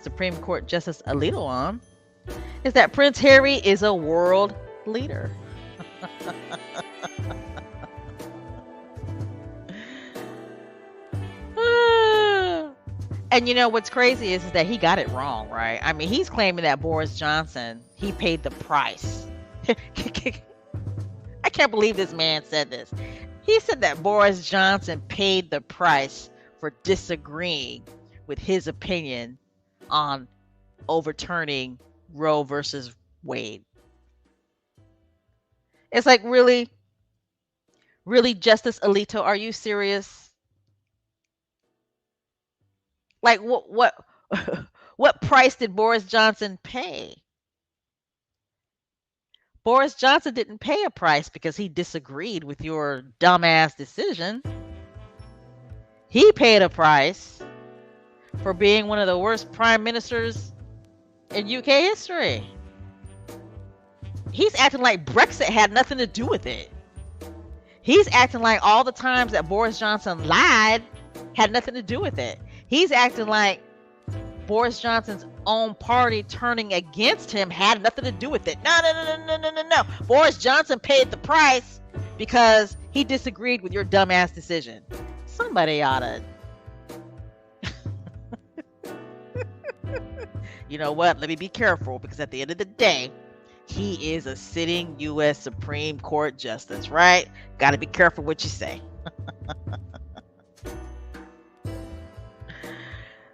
Supreme Court Justice Alito on is that Prince Harry is a world leader. And what's crazy is that he got it wrong, right? I mean, he's claiming that Boris Johnson, he paid the price. I can't believe this man said this. He said that Boris Johnson paid the price for disagreeing with his opinion on overturning Roe versus Wade. It's like, really, Justice Alito, are you serious? Like, what what price did Boris Johnson pay? Boris Johnson didn't pay a price because he disagreed with your dumbass decision. He paid a price for being one of the worst prime ministers in UK history. He's acting like Brexit had nothing to do with it. He's acting like all the times that Boris Johnson lied had nothing to do with it. He's acting like Boris Johnson's own party turning against him had nothing to do with it. No. Boris Johnson paid the price because he disagreed with your dumbass decision. Somebody ought to... You know what? Let me be careful, because at the end of the day, he is a sitting U.S. Supreme Court Justice, right? Got to be careful what you say.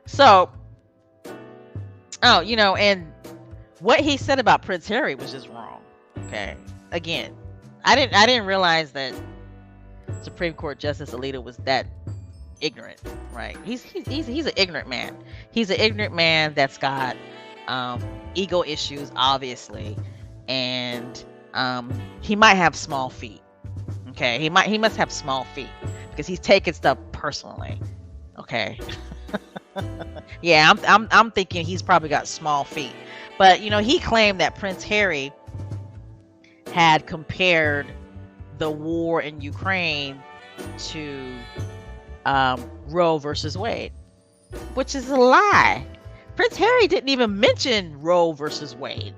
So, and what he said about Prince Harry was just wrong. Okay, again, I didn't realize that Supreme Court Justice Alito was that ignorant, right? He's an ignorant man. He's an ignorant man that's got ego issues, obviously, and he might have small feet. Okay, he must have small feet because he's taking stuff personally. Okay. Yeah, I'm thinking he's probably got small feet. But he claimed that Prince Harry had compared the war in Ukraine to Roe versus Wade, which is a lie. Prince Harry didn't even mention Roe versus Wade,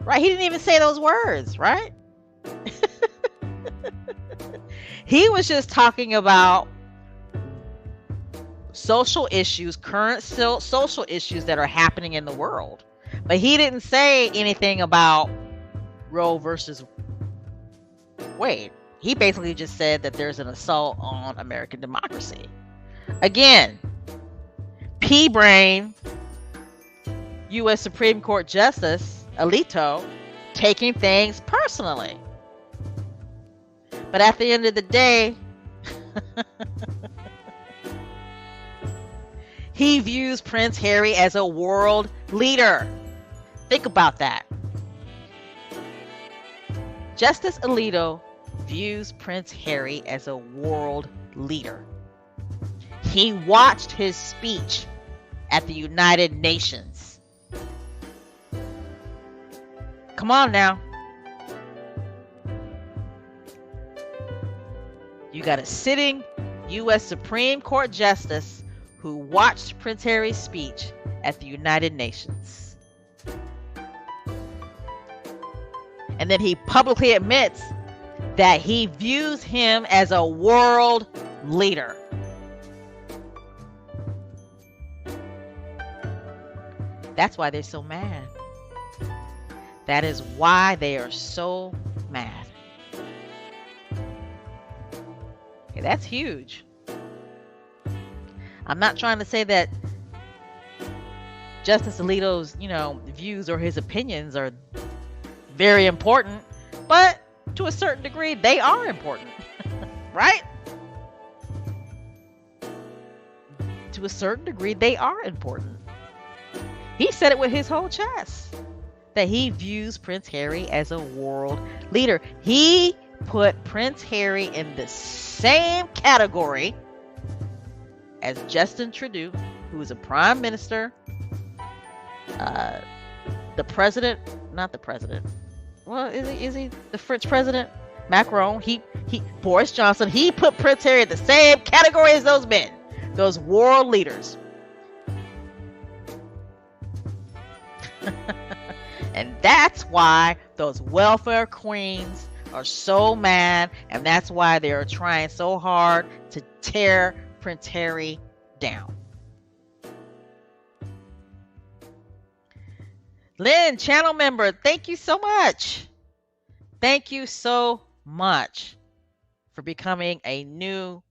right? He didn't even say those words, right? He was just talking about social issues, current social issues that are happening in the world. But he didn't say anything about Roe versus Wade. He basically just said that there's an assault on American democracy. Again, P-Brain, U.S. Supreme Court Justice Alito, taking things personally. But at the end of the day, he views Prince Harry as a world leader. Think about that. Justice Alito views Prince Harry as a world leader. He watched his speech at the United Nations. Come on now. You got a sitting U.S. Supreme Court Justice who watched Prince Harry's speech at the United Nations. And then he publicly admits that he views him as a world leader. That's why they're so mad. That is why they are so mad. Okay, that's huge. I'm not trying to say that Justice Alito's, views or his opinions are very important, but to a certain degree, they are important, right? To a certain degree, they are important. He said it with his whole chest that he views Prince Harry as a world leader. He put Prince Harry in the same category as Justin Trudeau, who is a prime minister, the president, not the president. Well, is he the French president? Macron, Boris Johnson, he put Prince Harry in the same category as those men, those world leaders. And that's why those welfare queens are so mad, and that's why they are trying so hard to tear Prince Harry down. Lynn, channel member, thank you so much. Thank you so much for becoming a new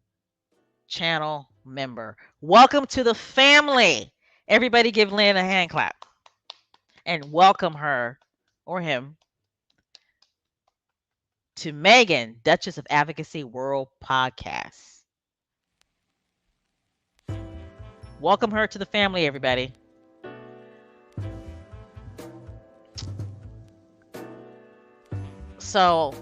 channel member. Welcome to the family. Everybody give Lynn a hand clap and welcome her or him to Meghan, Duchess of Advocacy World Podcast. Welcome her to the family, everybody. So,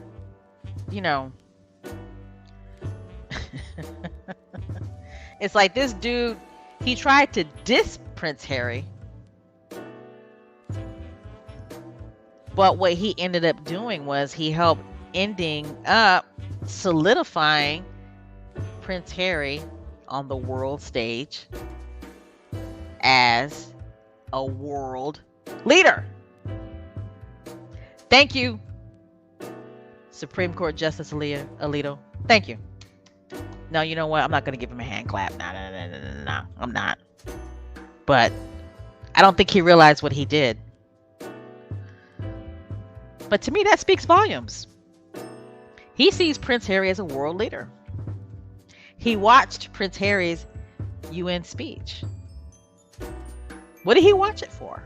it's like this dude, he tried to diss Prince Harry, but what he ended up doing was he helped ending up solidifying Prince Harry on the world stage as a world leader. Thank you, Supreme Court Justice Alito. Thank you. No, you know what? I'm not going to give him a hand clap. No, I'm not. But I don't think he realized what he did. But to me, that speaks volumes. He sees Prince Harry as a world leader. He watched Prince Harry's UN speech. What did he watch it for?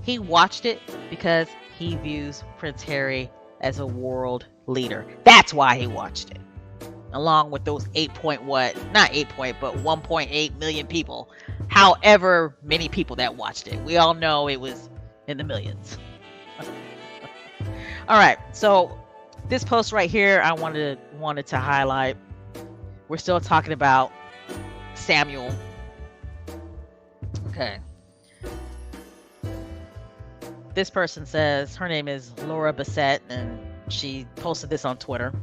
He watched it because he views Prince Harry as a world leader. That's why he watched it. Along with those 1.8 million people. However many people that watched it. We all know it was in the millions. All right. So this post right here, I wanted to highlight. We're still talking about Samuel. Okay. This person says, her name is Laura Bassett, and she posted this on Twitter.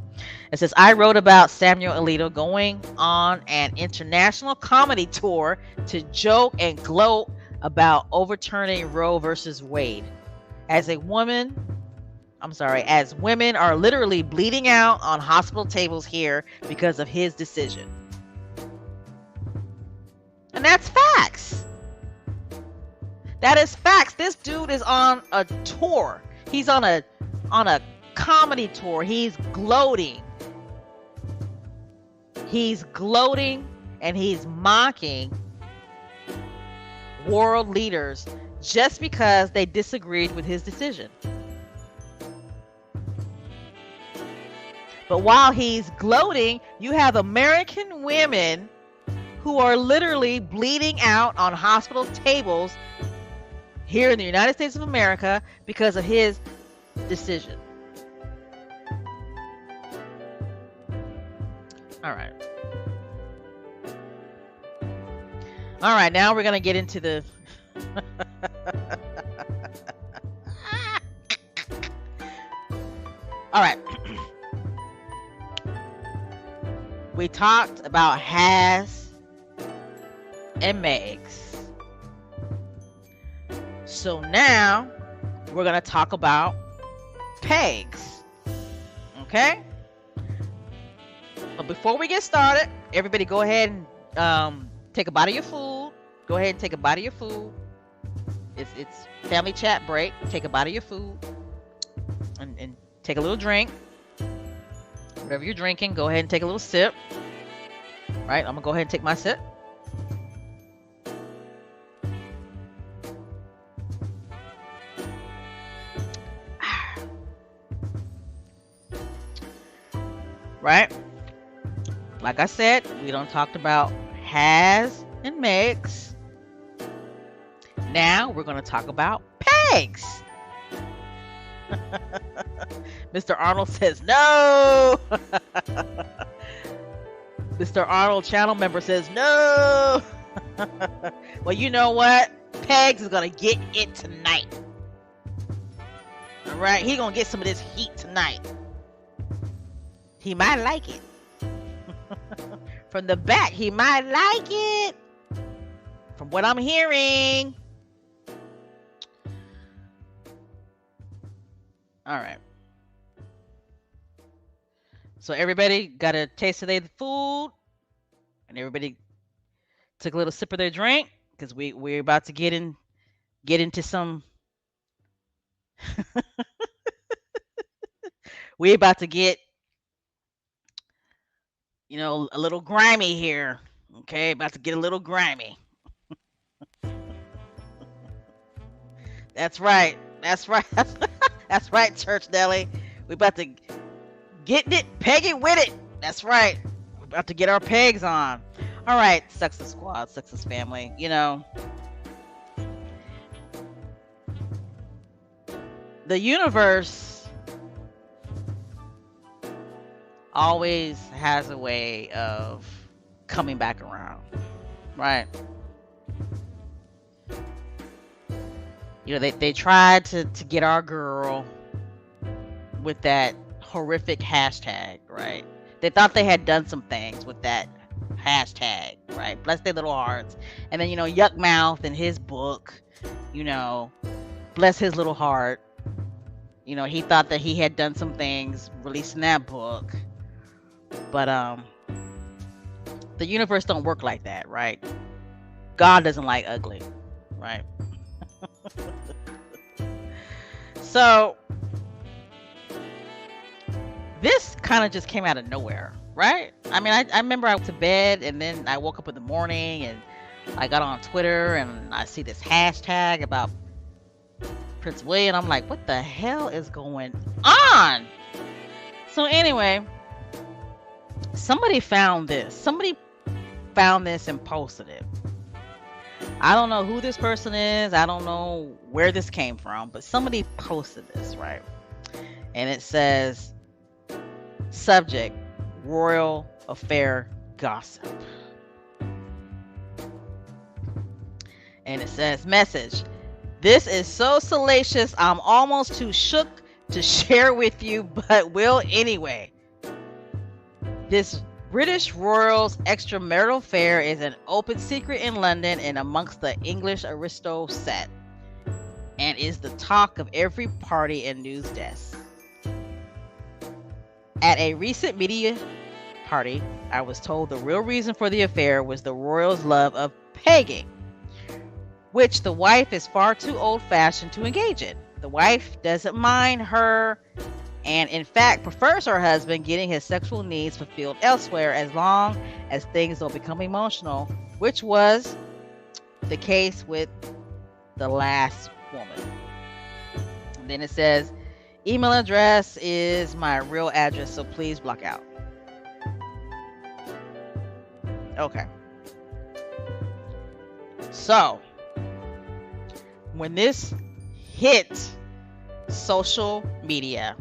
It says, I wrote about Samuel Alito going on an international comedy tour to joke and gloat about overturning Roe versus Wade. As women are literally bleeding out on hospital tables here because of his decision. And that's facts. That is facts. This dude is on a tour. He's on a comedy tour. He's gloating. He's gloating and he's mocking world leaders just because they disagreed with his decision. But while he's gloating, you have American women who are literally bleeding out on hospital tables here in the United States of America because of his decision. All right. All right, now we're going to get into the All right. We talked about Has and Megs. So now we're going to talk about Pegs. Okay? But before we get started, everybody go ahead and take a bite of your food. Go ahead and take a bite of your food. It's family chat break. Take a bite of your food and take a little drink. Whatever you're drinking, go ahead and take a little sip. Right? I'm going to go ahead and take my sip. Right? Like I said, we done talked about has and Megs. Now we're going to talk about pegs. Mr. Arnold says no. Mr. Arnold channel member says no. Well, you know what? Pegs is going to get it tonight. All right? He going to get some of this heat tonight. He might like it. From the back, he might like it. From what I'm hearing. All right. So everybody got a taste of their food, and everybody took a little sip of their drink, because we're about to get into some. We're about to get, a little grimy here. Okay, about to get a little grimy. That's right. That's right. That's right, Church Nelly. We about to getting it, pegging with it. That's right. We're about to get our pegs on. All right, Success Squad, Success Family. The universe always has a way of coming back around, right? They tried to get our girl with that horrific hashtag, right? They thought they had done some things with that hashtag, right? Bless their little hearts. And then, Yuck Mouth in his book, bless his little heart. He thought that he had done some things releasing that book. But the universe don't work like that, right? God doesn't like ugly, right? So this kind of just came out of nowhere, right? I mean, I remember I went to bed, and then I woke up in the morning, and I got on Twitter, and I see this hashtag about Prince William. I'm like, what the hell is going on? So anyway, somebody found this. Somebody found this and posted it. I don't know who this person is. I don't know where this came from, but somebody posted this, right? And it says, subject, royal affair gossip. And it says, message, this is so salacious, I'm almost too shook to share with you, but will anyway. This British royal's extramarital affair is an open secret in London and amongst the English aristo set, and is the talk of every party and news desk. At a recent media party, I was told the real reason for the affair was the royal's love of pegging, which the wife is far too old-fashioned to engage in. The wife doesn't mind her, and in fact prefers her husband getting his sexual needs fulfilled elsewhere, as long as things don't become emotional, which was the case with the last woman. And then it says, email address is my real address, so please block out. Okay. So, when this hit social media,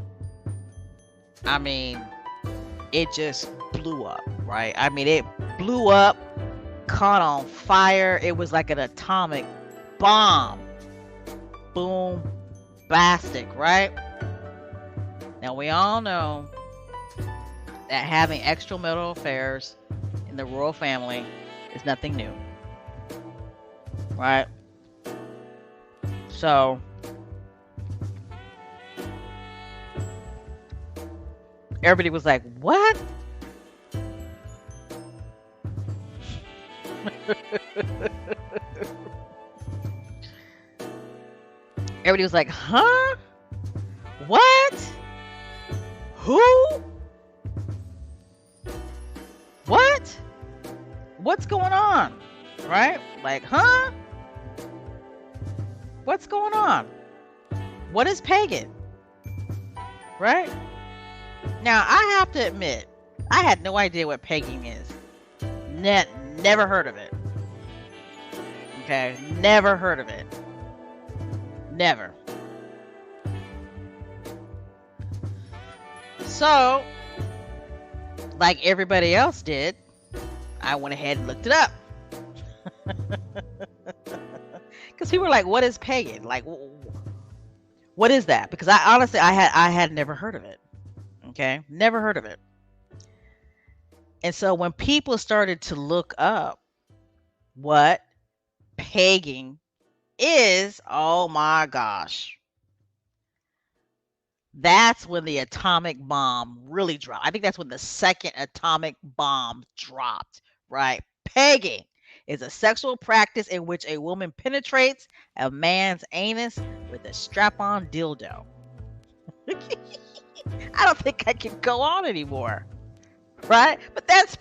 I mean, it just blew up, right? I mean, it blew up, caught on fire. It was like an atomic bomb. Boom, bastic, right? Now, we all know that having extramarital affairs in the royal family is nothing new, right? So, Everybody was like, what? Everybody was like, huh? What? Who? What? What's going on? Right? Like, huh? What's going on? What is pagan? Right? Now, I have to admit, I had no idea what pegging is. Never heard of it. Okay? Never heard of it. Never. So, like everybody else did, I went ahead and looked it up. Because people were like, what is pagan? Like, what is that? Because I honestly, I had never heard of it. Okay? Never heard of it. And so when people started to look up what pegging is, oh my gosh. That's when the atomic bomb really dropped. I think that's when the second atomic bomb dropped, right? Pegging is a sexual practice in which a woman penetrates a man's anus with a strap-on dildo. I don't think I can go on anymore, right? But that's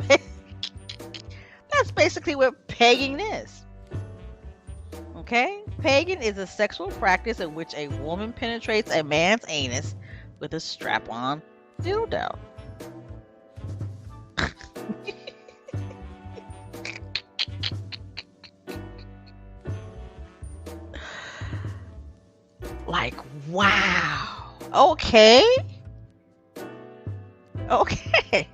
basically what pegging is. Okay? Pegging is a sexual practice in which a woman penetrates a man's anus with a strap-on dildo. Like, wow. Okay. Okay.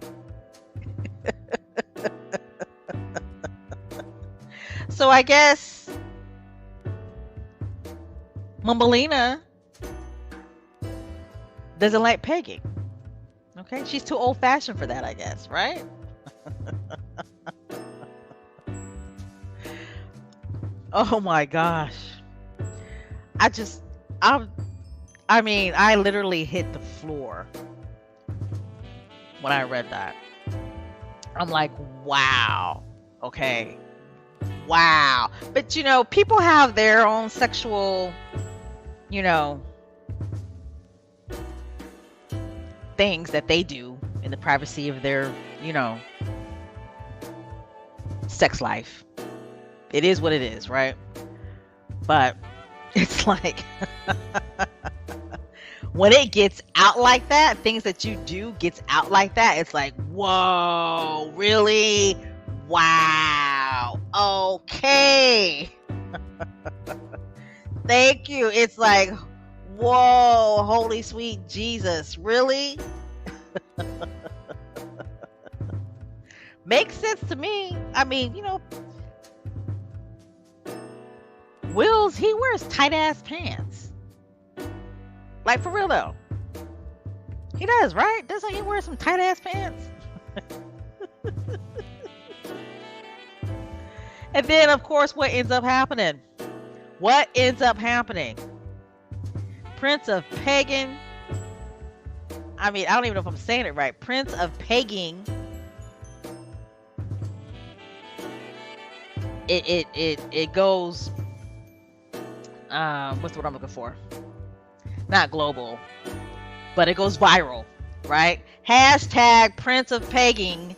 So I guess Mumbelina doesn't like pegging. Okay, she's too old-fashioned for that, I guess, right? Oh my gosh. I mean, I literally hit the floor when I read that. I'm like, wow. Okay. Wow. But you know, people have their own sexual, you know, things that they do in the privacy of their, you know, sex life. It is what it is, right? But it's like when it gets out like that, things that you do gets out like that, it's like, whoa, really? Wow. Okay. Thank you. It's like, whoa, holy sweet Jesus. Really? Makes sense to me. I mean, you know, Will's, he wears tight ass pants. Like, for real though. He does, right? Doesn't he wear some tight ass pants? And then, of course, what ends up happening? What ends up happening? Prince of Pagan. I mean, I don't even know if I'm saying it right. Prince of Pegging. It goes. What's the word I'm looking for? Not global, but it goes viral, right? Hashtag Prince of Pegging.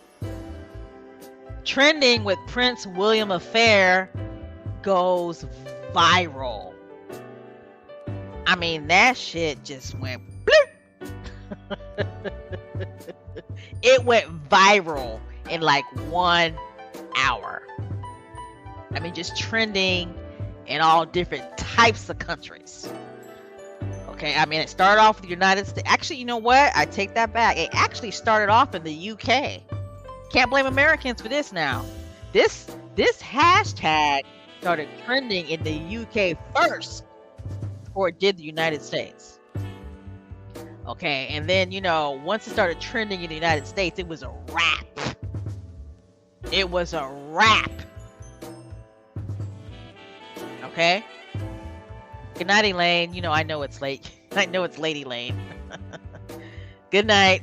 Trending with Prince William affair goes viral. I mean, that shit just went bloop. It went viral in like 1 hour. I mean, just trending in all different types of countries. Okay, I mean, it started off with the United States. Actually, you know what? I take that back. It actually started off in the UK. Can't blame Americans for this now. This hashtag started trending in the UK first before it did the United States. Okay, and then, you know, once it started trending in the United States, it was a wrap. It was a wrap. Okay? Good night, Elaine. You know, I know it's late. I know it's Lady Lane. Good night.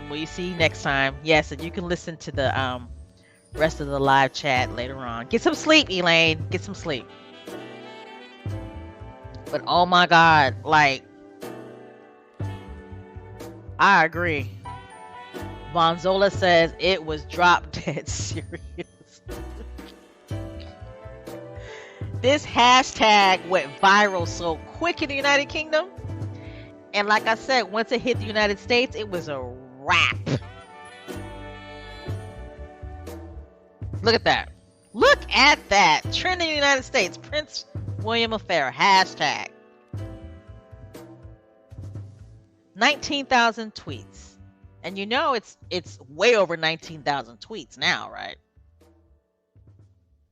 We'll see you next time. Yes, and you can listen to the rest of the live chat later on. Get some sleep, Elaine. Get some sleep. But oh my God, like I agree. Bonzola says it was drop dead serious. This hashtag went viral so quick in the United Kingdom. And like I said, once it hit the United States, it was a wrap. Look at that. Look at that. Trending in the United States. Prince William affair. Hashtag. 19,000 tweets. And you know it's way over 19,000 tweets now, right?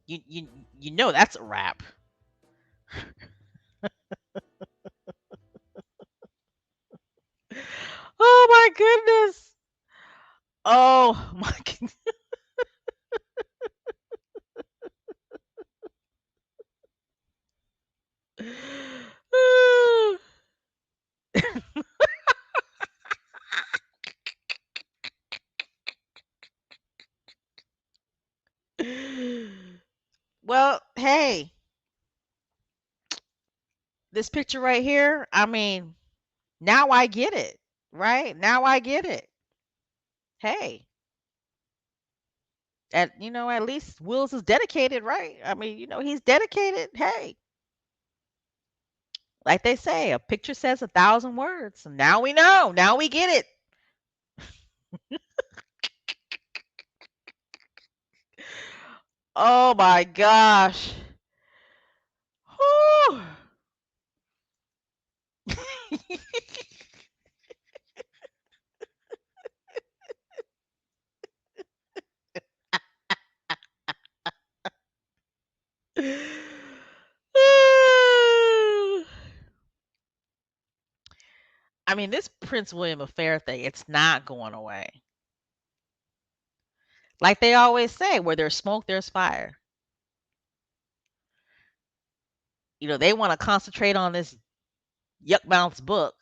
You know that's a wrap. Oh my goodness. Oh my goodness. Well, hey, this picture right here, I mean, now I get it, right? Now I get it. Hey, at least Wills is dedicated, right? I mean, he's dedicated. Hey, like they say, a picture says 1,000 words. And now we know. Now we get it. Oh my gosh. Whew. I mean, this Prince William affair thing, it's not going away. Like they always say, where there's smoke, there's fire. They want to concentrate on this Yuck Mouth's book,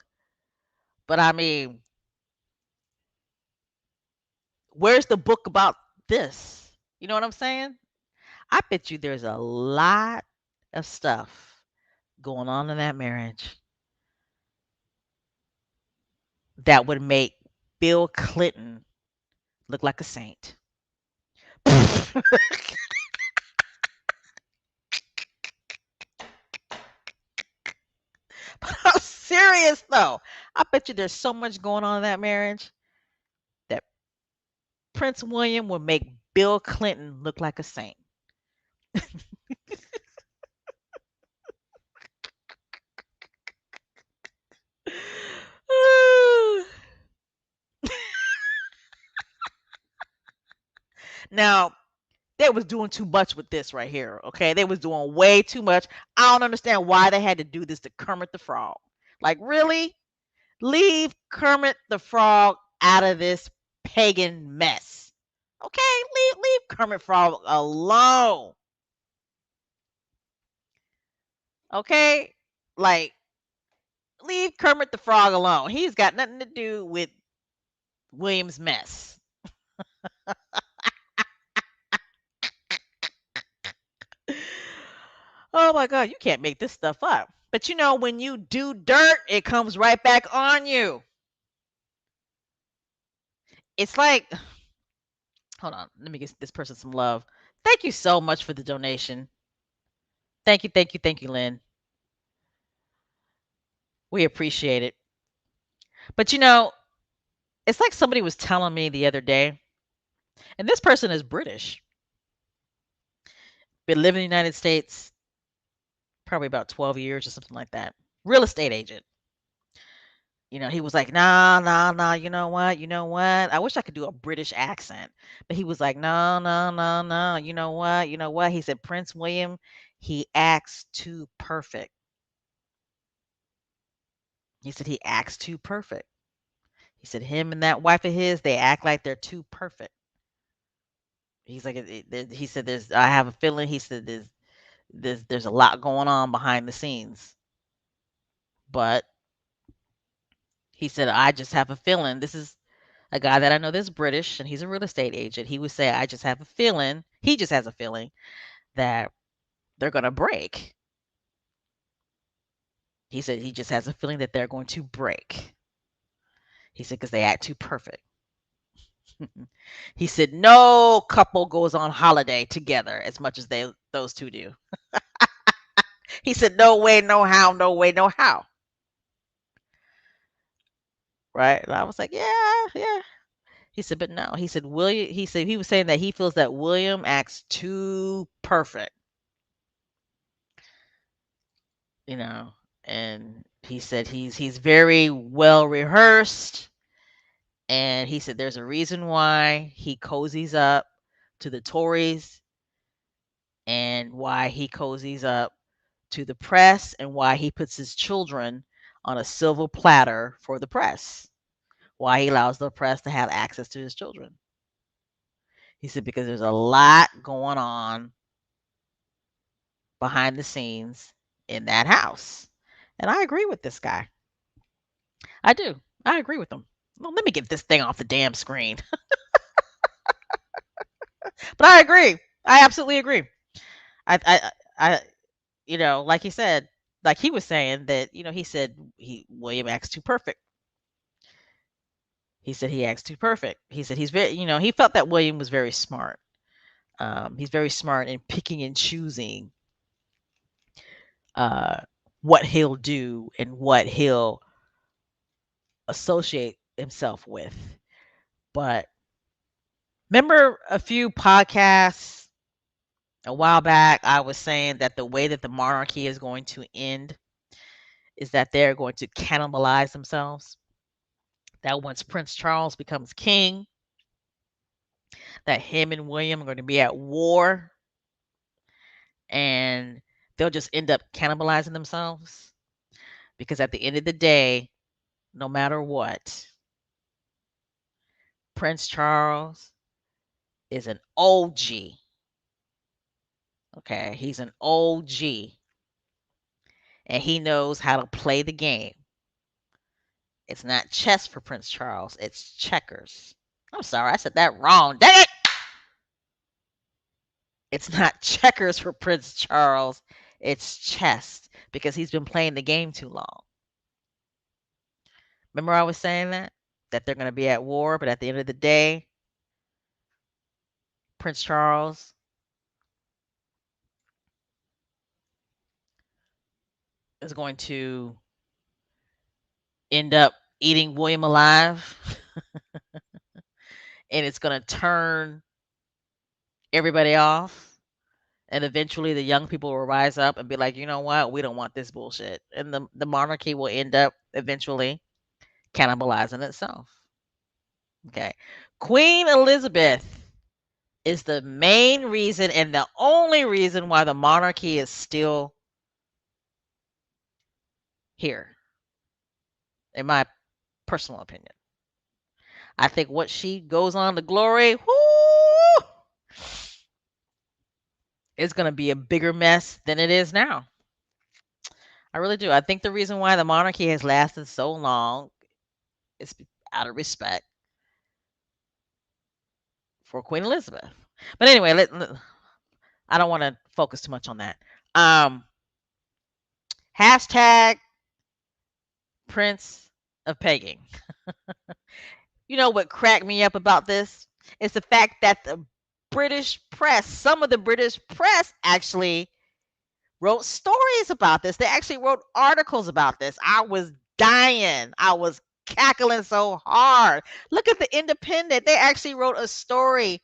but I mean, where's the book about this? You know what I'm saying? I bet you there's a lot of stuff going on in that marriage that would make Bill Clinton look like a saint. But I'm serious though. I bet you there's so much going on in that marriage that Prince William would make Bill Clinton look like a saint. Now, they was doing too much with this right here, okay? They was doing way too much. I don't understand why they had to do this to Kermit the Frog. Like, really? Leave Kermit the Frog out of this pagan mess. Okay? Leave Kermit Frog alone. Okay? Like, leave Kermit the Frog alone. He's got nothing to do with William's mess. Oh my God, you can't make this stuff up. But when you do dirt, it comes right back on you. It's like, hold on, let me get this person some love. Thank you so much for the donation. Thank you, Lynn. We appreciate it. But it's like somebody was telling me the other day, and this person is British, been living in the United States probably about 12 years or something like that. Real estate agent. He was like, nah, nah, nah, you know what? You know what? I wish I could do a British accent. But he was like, no, no, no, no. You know what? You know what? He said, Prince William, he acts too perfect. He said he acts too perfect. He said him and that wife of his, they act like they're too perfect. He's like, he said, I have a feeling. He said, there's a lot going on behind the scenes. But he said, I just have a feeling this is A guy that I know that's British and he's a real estate agent. He would say, I just have a feeling, he just has a feeling that they're going to break. He said he just has a feeling that they're going to break. He said, because they act too perfect. He said, no couple goes on holiday together as much as those two do. He said, no way, no how, no way, no how. Right? And I was like, yeah, yeah. He said, but no. He said, William, he said, he was saying that he feels that William acts too perfect, you know, and he said he's very well rehearsed. And he said there's a reason why he cozies up to the Tories and why he cozies up to the press and why he puts his children on a silver platter for the press. Why he allows the press to have access to his children. He said because there's a lot going on behind the scenes in that house. And I agree with this guy. I do. I agree with him. Well, let me get this thing off the damn screen. But I agree. I absolutely agree. I like he said, like he was saying that, he said William acts too perfect. He said he acts too perfect. He said he's very, he felt that William was very smart. He's very smart in picking and choosing uh, what he'll do and what he'll associate himself with. But remember a few podcasts a while back, I was saying that the way that the monarchy is going to end is that they're going to cannibalize themselves. That once Prince Charles becomes king, that him and William are going to be at war and they'll just end up cannibalizing themselves. Because at the end of the day, no matter what, Prince Charles is an OG. Okay, he's an OG and he knows how to play the game. It's not chess for Prince Charles, it's checkers. I'm sorry, I said that wrong. Dang it! It's not checkers for Prince Charles, it's chess because he's been playing the game too long. Remember I was saying that? That they're going to be at war, but at the end of the day, Prince Charles is going to end up eating William alive, and it's going to turn everybody off. And eventually, the young people will rise up and be like, you know what? We don't want this bullshit. And the monarchy will end up eventually cannibalizing itself. Okay. Queen Elizabeth is the main reason and the only reason why the monarchy is still here, in my personal opinion. I think what she goes on to glory, whoo, is going to be a bigger mess than it is now. I really do. I think the reason why the monarchy has lasted so long is out of respect for Queen Elizabeth. But anyway, I don't want to focus too much on that. Hashtag Prince of Pegging. You know what cracked me up about this? It's the fact that the British press, some of the British press actually wrote stories about this. They actually wrote articles about this. I was dying. I was cackling so hard. Look at the Independent. They actually wrote a story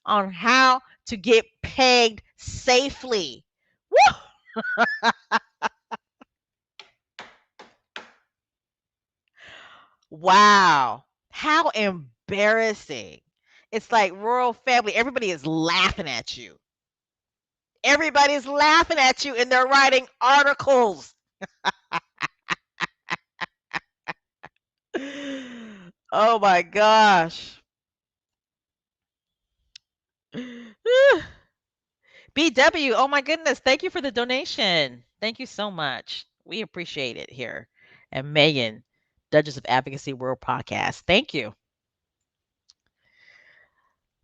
on how to get pegged safely. Woo! Wow. How embarrassing. It's like royal family. Everybody is laughing at you. Everybody's laughing at you and they're writing articles. Oh my gosh. BW, oh my goodness. Thank you for the donation. Thank you so much. We appreciate it here. And Megan, Duchess of Advocacy World Podcast. Thank you.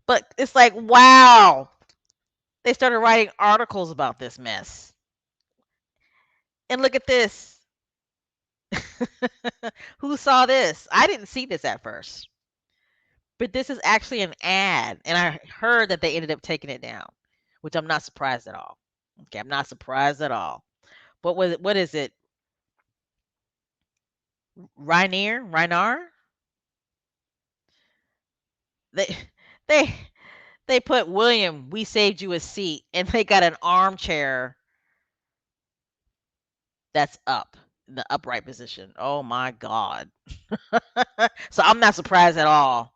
But it's like, wow, they started writing articles about this mess. And look at this. Who saw this? I didn't see this at first. But this is actually an ad, and I heard that they ended up taking it down, which I'm not surprised at all. Okay, I'm not surprised at all. What is it? Reiner? They they they put William, we saved you a seat, and they got an armchair that's up in the upright position. Oh my God. So I'm not surprised at all.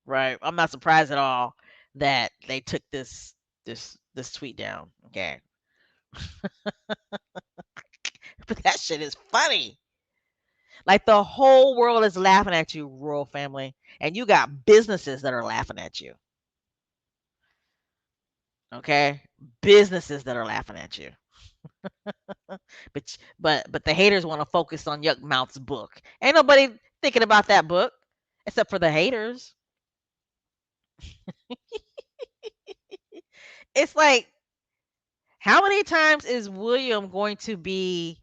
Right? I'm not surprised at all that they took this tweet down. Okay. But that shit is funny. Like the whole world is laughing at you, royal family, and you got businesses that are laughing at you. Okay? Businesses that are laughing at you. But the haters want to focus on Yuck Mouth's book. Ain't nobody thinking about that book except for the haters. It's like, how many times is William going to be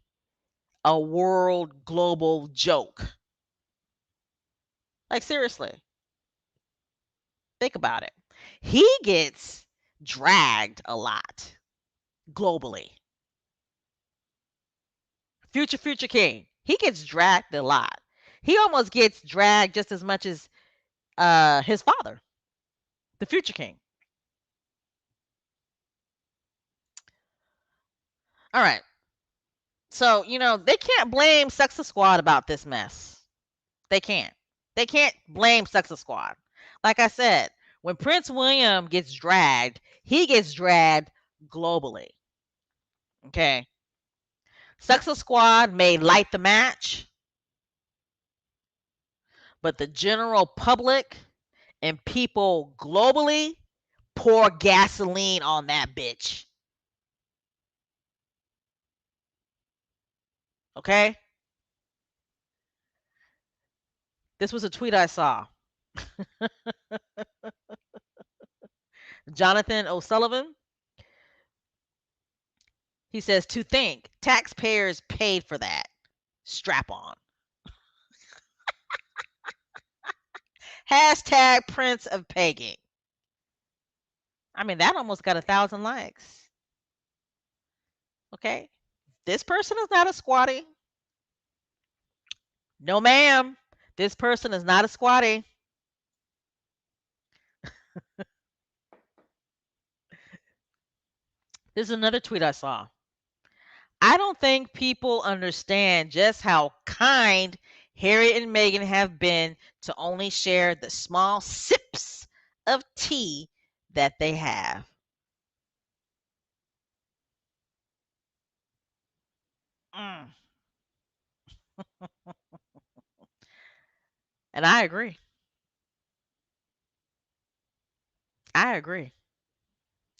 a world global joke? Like seriously, think about it. He gets dragged a lot globally. Future King. He gets dragged a lot. He almost gets dragged just as much as his father, the Future King. All right. So, they can't blame Sexa Squad about this mess. They can't. They can't blame Sexa Squad. Like I said, when Prince William gets dragged, he gets dragged globally. Okay. Sexa Squad may light the match, but the general public and people globally pour gasoline on that bitch. Okay? This was a tweet I saw. Jonathan O'Sullivan, he says, to think taxpayers paid for that. Strap on. Hashtag Prince of Pegging. I mean, that almost got 1,000 likes. Okay? This person is not a squatty. No, ma'am. This person is not a squatty. This is another tweet I saw. I don't think people understand just how kind Harry and Meghan have been to only share the small sips of tea that they have. Mm. And I agree. I agree.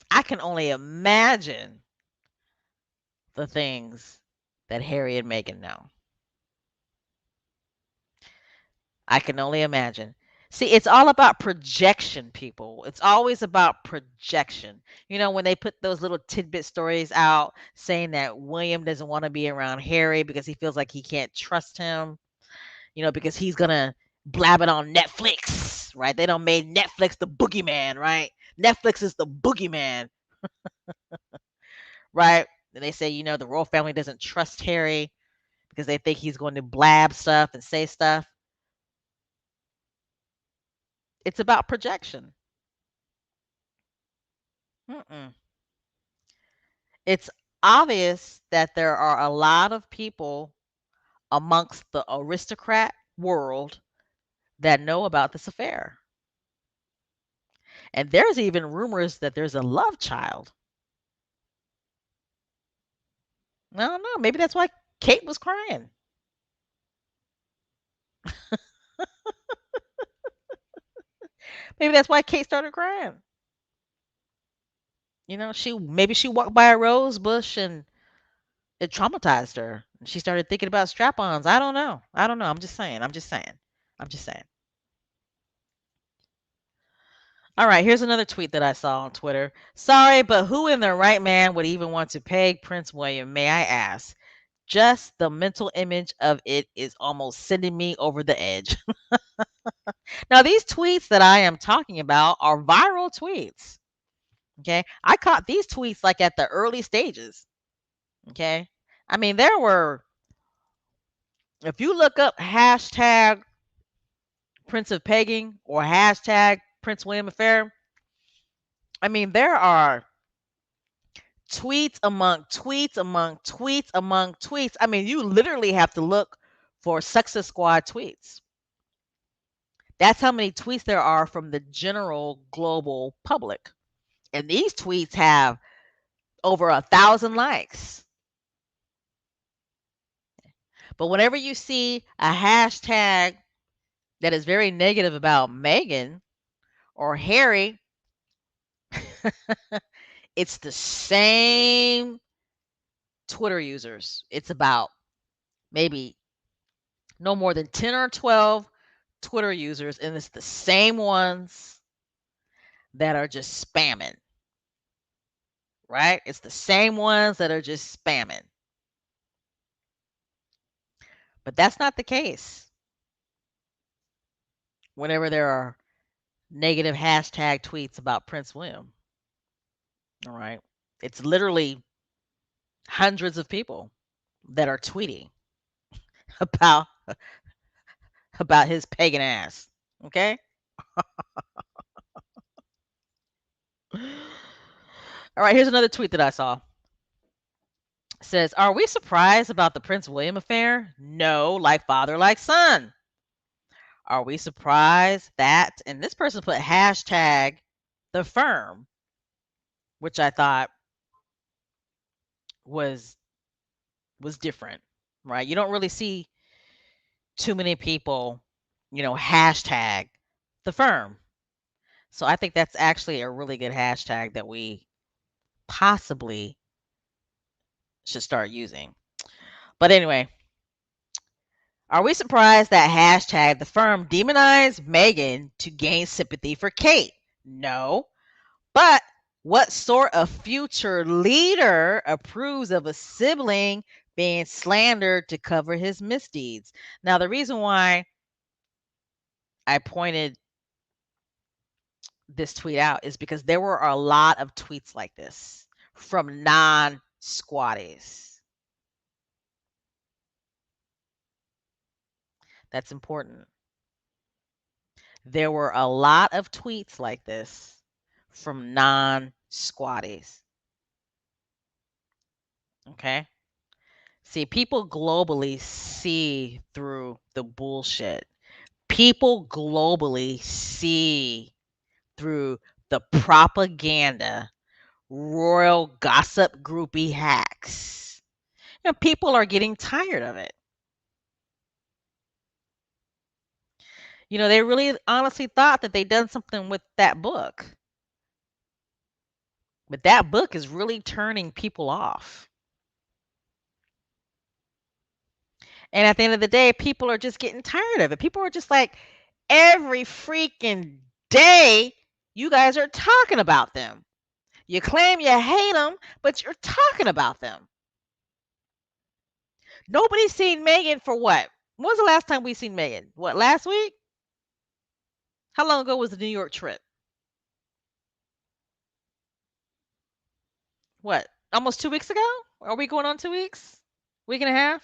I can only imagine the things that Harry and Meghan know. I can only imagine. See, it's all about projection, people. It's always about projection. When they put those little tidbit stories out saying that William doesn't want to be around Harry because he feels like he can't trust him, because he's going to blab it on Netflix, right? They don't made Netflix the boogeyman, right? Netflix is the boogeyman, right? And they say, the royal family doesn't trust Harry because they think he's going to blab stuff and say stuff. It's about projection. Mm-mm. It's obvious that there are a lot of people amongst the aristocrat world that know about this affair. And there's even rumors that there's a love child. I don't know. Maybe that's why Kate was crying. Maybe that's why Kate started crying. Maybe she walked by a rose bush and it traumatized her. She started thinking about strap-ons. I don't know. I don't know. I'm just saying. I'm just saying. I'm just saying. All right, here's another tweet that I saw on Twitter. Sorry, but who in their right man would even want to peg Prince William, may I ask? Just the mental image of it is almost sending me over the edge. Now, these tweets that I am talking about are viral tweets. Okay. I caught these tweets like at the early stages. Okay. I mean, there were, if you look up hashtag Prince of Pegging or hashtag Prince William Affair, I mean, there are tweets among tweets among tweets among tweets. I mean, you literally have to look for Success Squad tweets. That's how many tweets there are from the general global public. And these tweets have over 1,000 likes. But whenever you see a hashtag that is very negative about Meghan or Harry, it's the same Twitter users. It's about maybe no more than 10 or 12 Twitter users, and it's the same ones that are just spamming, right? It's the same ones that are just spamming. But that's not the case whenever there are negative hashtag tweets about Prince William. All right. It's literally hundreds of people that are tweeting about about his pagan ass. Okay? All right, here's another tweet that I saw. It says, "Are we surprised about the Prince William affair? No, like father, like son. Are we surprised that?" And this person put hashtag the firm, which I thought was different, right? You don't really see too many people, hashtag the firm. So I think that's actually a really good hashtag that we possibly should start using. But anyway, are we surprised that hashtag the firm demonized Meghan to gain sympathy for Kate? No. But what sort of future leader approves of a sibling being slandered to cover his misdeeds? Now, the reason why I pointed this tweet out is because there were a lot of tweets like this from non squatties. That's important. There were a lot of tweets like this from non squatties. Okay. See, people globally see through the bullshit. People globally see through the propaganda, royal gossip groupie hacks. And people are getting tired of it. They really honestly thought that they'd done something with that book. But that book is really turning people off. And at the end of the day, people are just getting tired of it. People are just like, every freaking day, you guys are talking about them. You claim you hate them, but you're talking about them. Nobody's seen Meghan for what? When was the last time we seen Meghan? What, last week? How long ago was the New York trip? What, almost 2 weeks ago? Are we going on 2 weeks? Week and a half?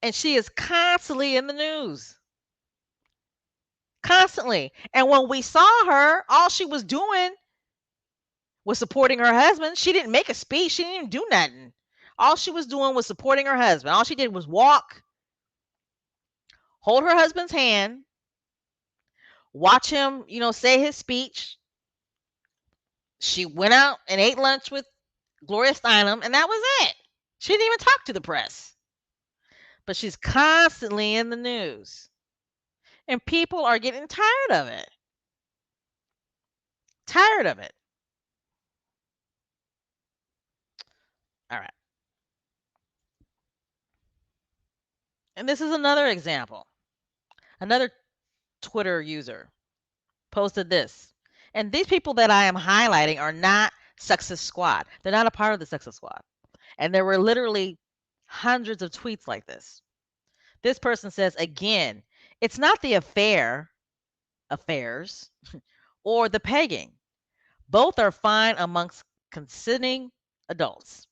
And she is constantly in the news. Constantly. And when we saw her, all she was doing was supporting her husband. She didn't make a speech. She didn't even do nothing. All she was doing was supporting her husband. All she did was walk, hold her husband's hand, watch him, say his speech. She went out and ate lunch with Gloria Steinem, and that was it. She didn't even talk to the press. But she's constantly in the news. And people are getting tired of it. Tired of it. All right. And this is another example. Another Twitter user posted this. And these people that I am highlighting are not Success Squad. They're not a part of the Success Squad. And there were literally hundreds of tweets like this. This person says, again, it's not the affairs, or the pegging. Both are fine amongst consenting adults.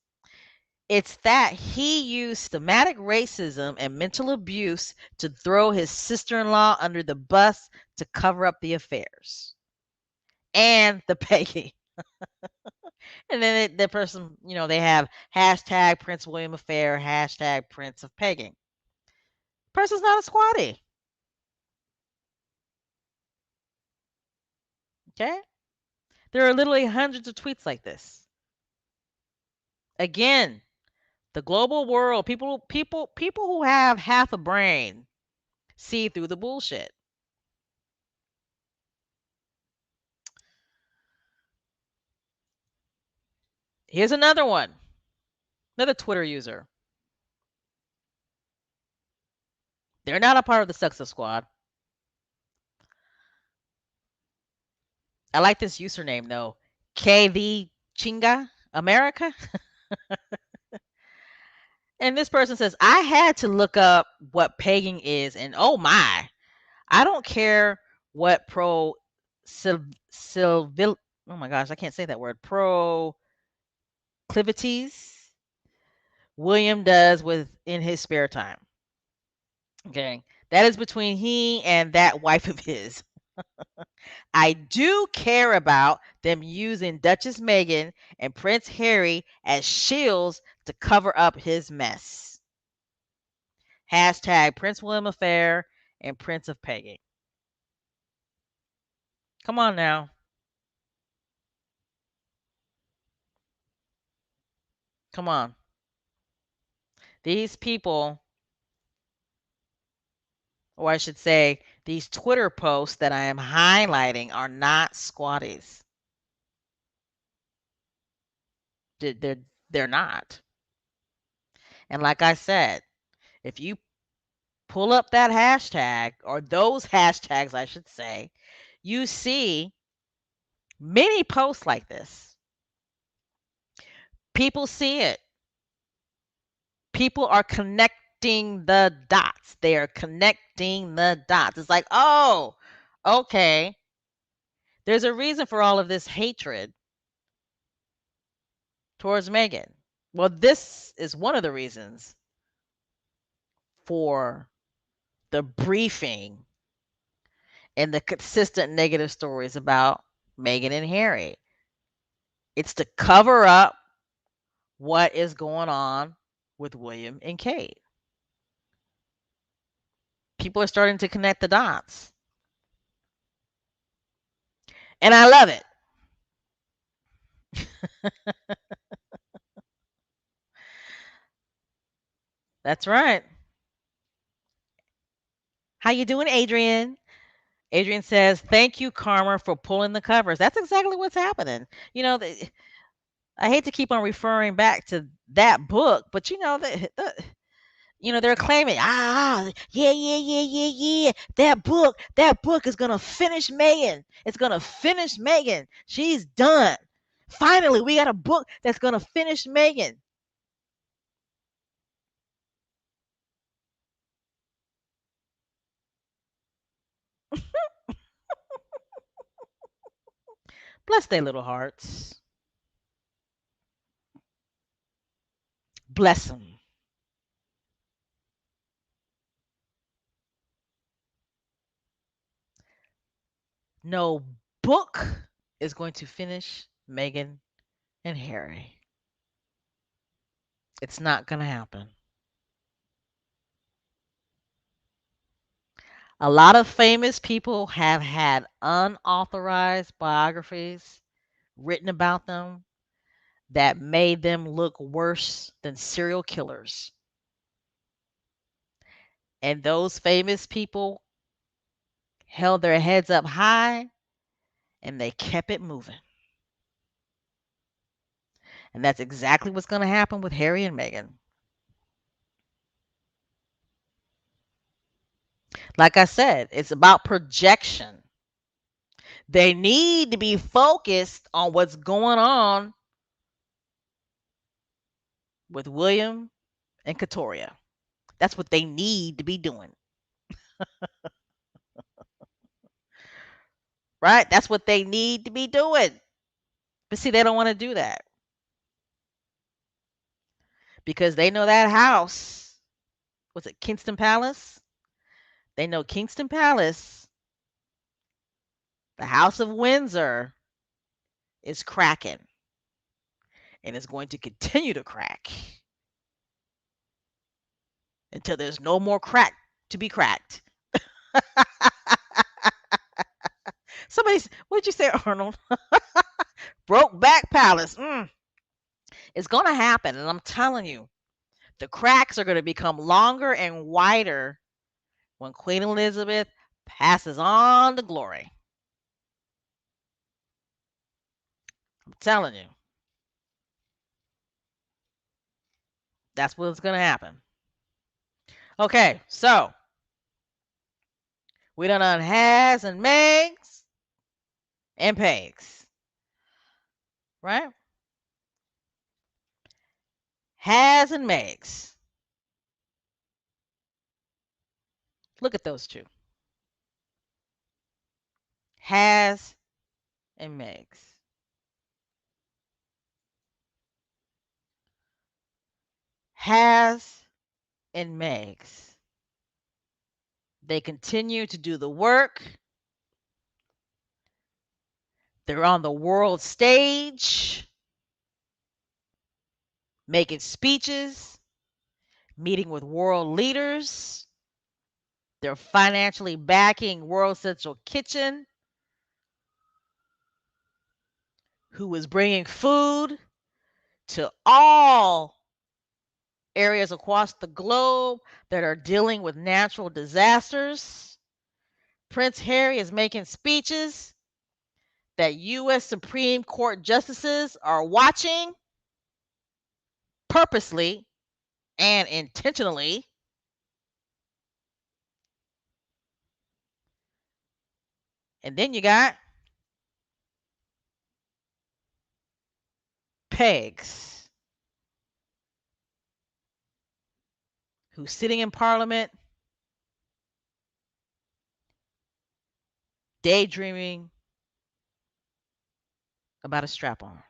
It's that he used systematic racism and mental abuse to throw his sister in law under the bus to cover up the affairs and the pegging. And then the person, they have hashtag Prince William affair, hashtag Prince of pegging. Person's not a squatty. Okay? There are literally hundreds of tweets like this. Again, the global world, people who have half a brain see through the bullshit. Here's another one. Another Twitter user. They're not a part of the Success Squad. I like this username though. KV Chinga America. And this person says, I had to look up what pegging is, and oh my, I don't care what Sylvil oh my gosh, I can't say that word. Proclivities William does in his spare time. Okay. That is between he and that wife of his. I do care about them using Duchess Meghan and Prince Harry as shields to cover up his mess. Hashtag Prince William affair and Prince of pegging. Come on now. Come on. These people, or I should say, these Twitter posts that I am highlighting are not squatties. They're not. And like I said, if you pull up that hashtag or those hashtags, I should say, you see many posts like this. People see it. People are connecting the dots. They are connecting the dots. It's like, oh, okay. There's a reason for all of this hatred towards Meghan. Well, this is one of the reasons for the briefing and the consistent negative stories about Meghan and Harry. It's to cover up what is going on with William and Kate. People are starting to connect the dots. And I love it. That's right. How you doing, Adrian? Adrian says, "Thank you, Karma, for pulling the covers." That's exactly what's happening. I hate to keep on referring back to that book, but they're claiming, yeah, yeah, yeah, yeah, yeah. That book is gonna finish Meghan. It's gonna finish Meghan. She's done. Finally, we got a book that's gonna finish Meghan. Bless their little hearts. Bless them. No book is going to finish Meghan and Harry. It's not gonna happen. A lot of famous people have had unauthorized biographies written about them that made them look worse than serial killers. And those famous people held their heads up high and they kept it moving. And that's exactly what's going to happen with Harry and Meghan. Like I said, it's about projection. They need to be focused on what's going on with William and Katoria. That's what they need to be doing, right? That's what they need to be doing. But see, they don't want to do that because they know that house. Was it Kingston Palace? They know Kingston Palace, the House of Windsor, is cracking and is going to continue to crack until there's no more crack to be cracked. What did you say, Arnold? Broke back palace. It's going to happen. And I'm telling you, the cracks are going to become longer and wider when Queen Elizabeth passes on to glory. I'm telling you, that's what's going to happen. Okay, so we done has and Megs and Pegs, right? Has and Megs. Look at those two. Has and Megs. Has and Megs. They continue to do the work. They're on the world stage, making speeches, meeting with world leaders. They're financially backing World Central Kitchen, who is bringing food to all areas across the globe that are dealing with natural disasters. Prince Harry is making speeches that U.S. Supreme Court justices are watching purposely and intentionally. And then you got Pegs, who's sitting in Parliament daydreaming about a strap on.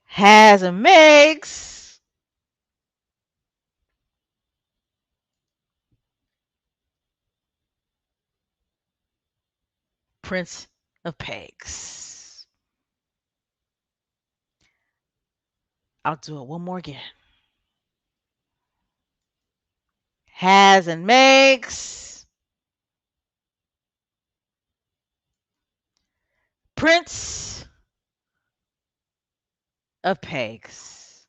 Has a Megs, Prince of Pegs. I'll do it one more again. Has and Megs, Prince of Pegs.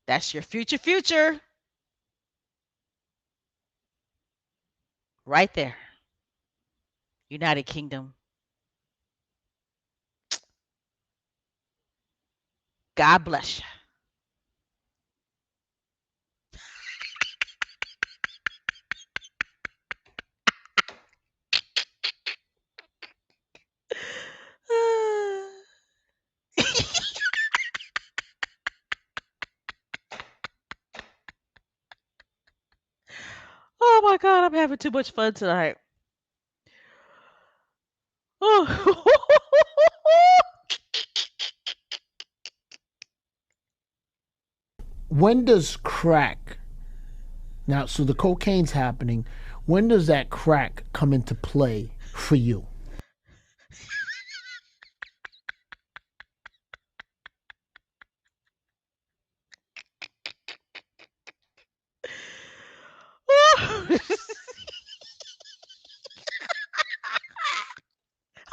That's your future right there. United Kingdom. God bless you. Oh my God, I'm having too much fun tonight. Oh. When does crack now? So the cocaine's happening. When does that crack come into play for you?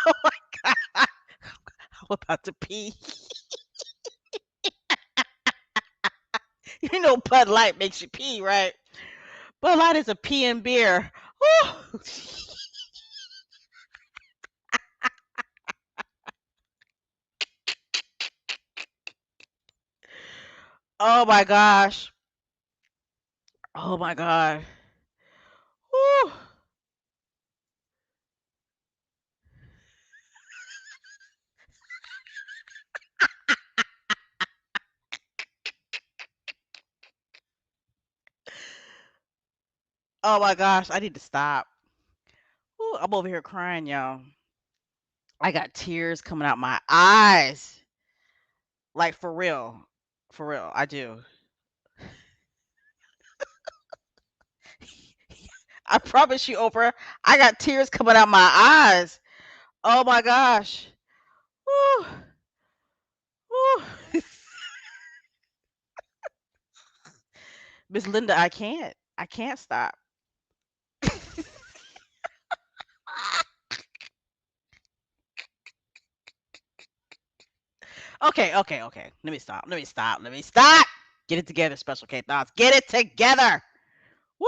Oh my God. I'm about to pee. You know Bud Light makes you pee, right? Bud Light is a pee and beer. Woo! Oh my gosh. Oh my god. Woo. Oh my gosh. I need to stop. Woo, I'm over here crying, y'all. I got tears coming out my eyes. Like for real. For real. I do. I promise you, Oprah, I got tears coming out my eyes. Oh my gosh. Woo, woo. Miss Linda, I can't. I can't stop. Okay, okay, okay. Let me stop. Let me stop. Let me stop. Get it together, Special K Thoughts. Get it together. Woo!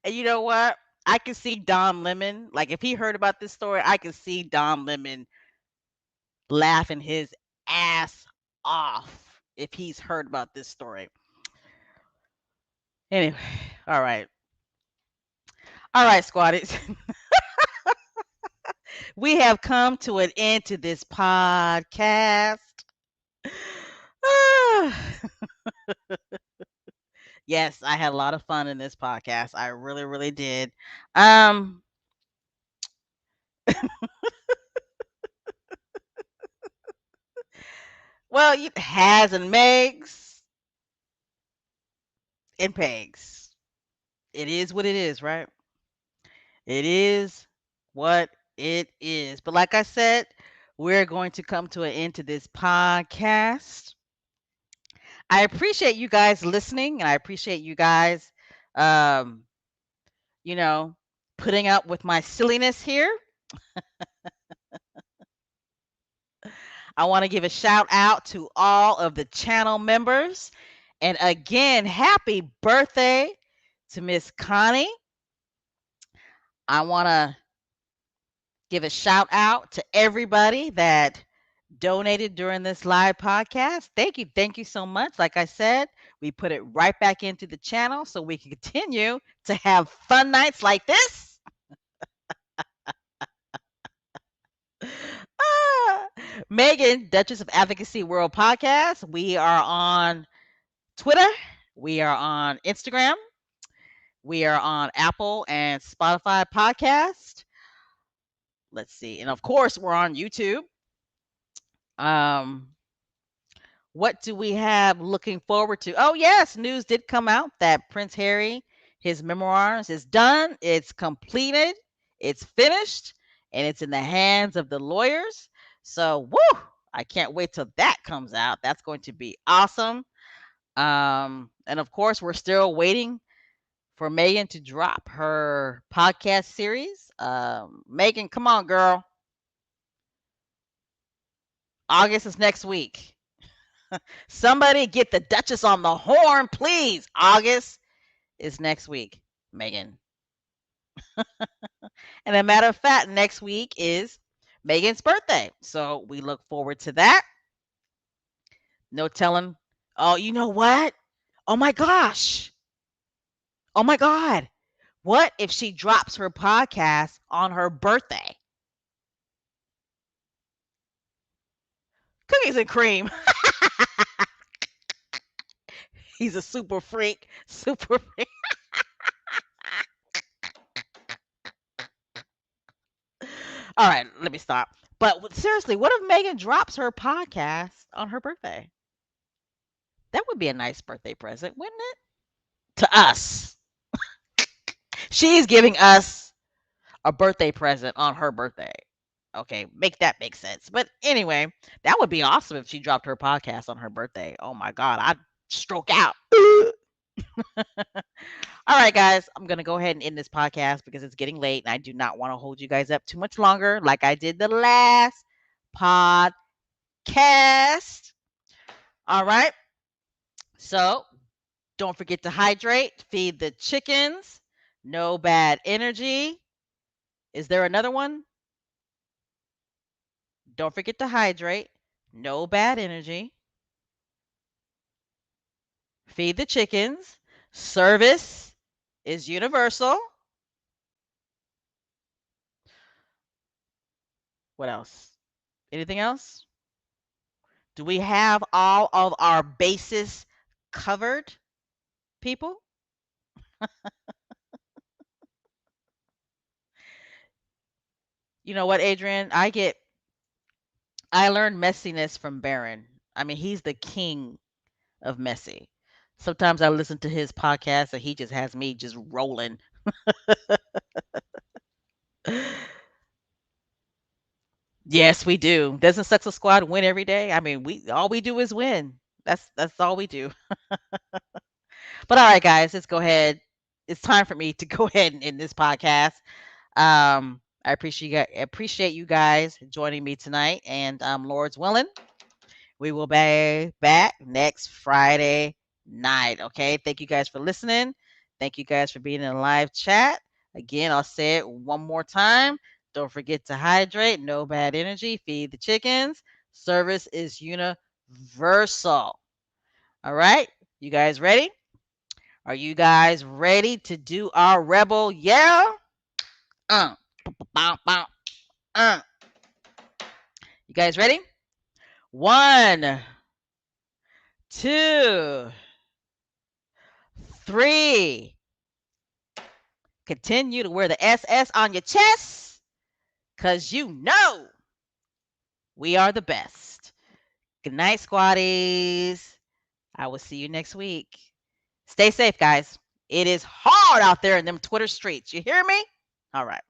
And you know what? I can see Don Lemon. Like if he heard about this story, I can see Don Lemon laughing his ass off if he's heard about this story. Anyway, all right. All right, squaddies. We have come to an end to this podcast. Yes, I had a lot of fun in this podcast. I really, really did. Um, well, you has and Megs and Pegs. It is what it is, right? It is what it is. But like I said, we're going to come to an end to this podcast. I appreciate you guys listening, and I appreciate you guys, um, you know, putting up with my silliness here. I want to give a shout out to all of the channel members. And again, happy birthday to Miss Connie. I want to give a shout out to everybody that donated during this live podcast. Thank you. Thank you so much. Like I said, we put it right back into the channel so we can continue to have fun nights like this. Ah, Megan, Duchess of Advocacy World Podcast. We are on Twitter. We are on Instagram. We are on Apple and Spotify podcast. Let's see. And of course, we're on YouTube. Um, what do we have looking forward to? Oh, yes, news did come out that Prince Harry, his memoirs is done, it's completed, it's finished, and it's in the hands of the lawyers. So, woo! I can't wait till that comes out. That's going to be awesome. And of course, we're still waiting for Megan to drop her podcast series. Megan, come on, girl. August is next week. Somebody get the Duchess on the horn, please. August is next week, Megan. And a matter of fact, next week is Megan's birthday. So we look forward to that. No telling. Oh, you know what? Oh my gosh. Oh my God. What if she drops her podcast on her birthday? Cookies and cream. He's a super freak. Super freak. All right, let me stop. But seriously, what if Megan drops her podcast on her birthday? That would be a nice birthday present, wouldn't it? To us. She's giving us a birthday present on her birthday. Okay, make that make sense. But anyway, that would be awesome if she dropped her podcast on her birthday. Oh my God, I'd stroke out. All right, guys, I'm going to go ahead and end this podcast because it's getting late and I do not want to hold you guys up too much longer like I did the last podcast. All right. So don't forget to hydrate, feed the chickens, no bad energy. Is there another one? Don't forget to hydrate, no bad energy, feed the chickens, service is universal. What else? Anything else? Do we have all of our bases covered, people? You know what, Adrian? I learned messiness from Baron. I mean, he's the king of messy. Sometimes I listen to his podcast and he just has me just rolling. Yes, we do. Doesn't Success Squad win every day? I mean, we all we do is win. That's all we do. But all right, guys, let's go ahead. It's time for me to go ahead and end this podcast. I appreciate you guys joining me tonight, and Lord's willing, we will be back next Friday night. Okay. Thank you guys for listening. Thank you guys for being in the live chat. Again, I'll say it one more time. Don't forget to hydrate, no bad energy, feed the chickens. Service is universal. All right. You guys ready? Are you guys ready to do our rebel yell? Uh, bow, bow, uh. You guys ready? One, two, three. Continue to wear the SS on your chest because you know we are the best. Good night, squatties. I will see you next week. Stay safe, guys. It is hard out there in them Twitter streets. You hear me? All right.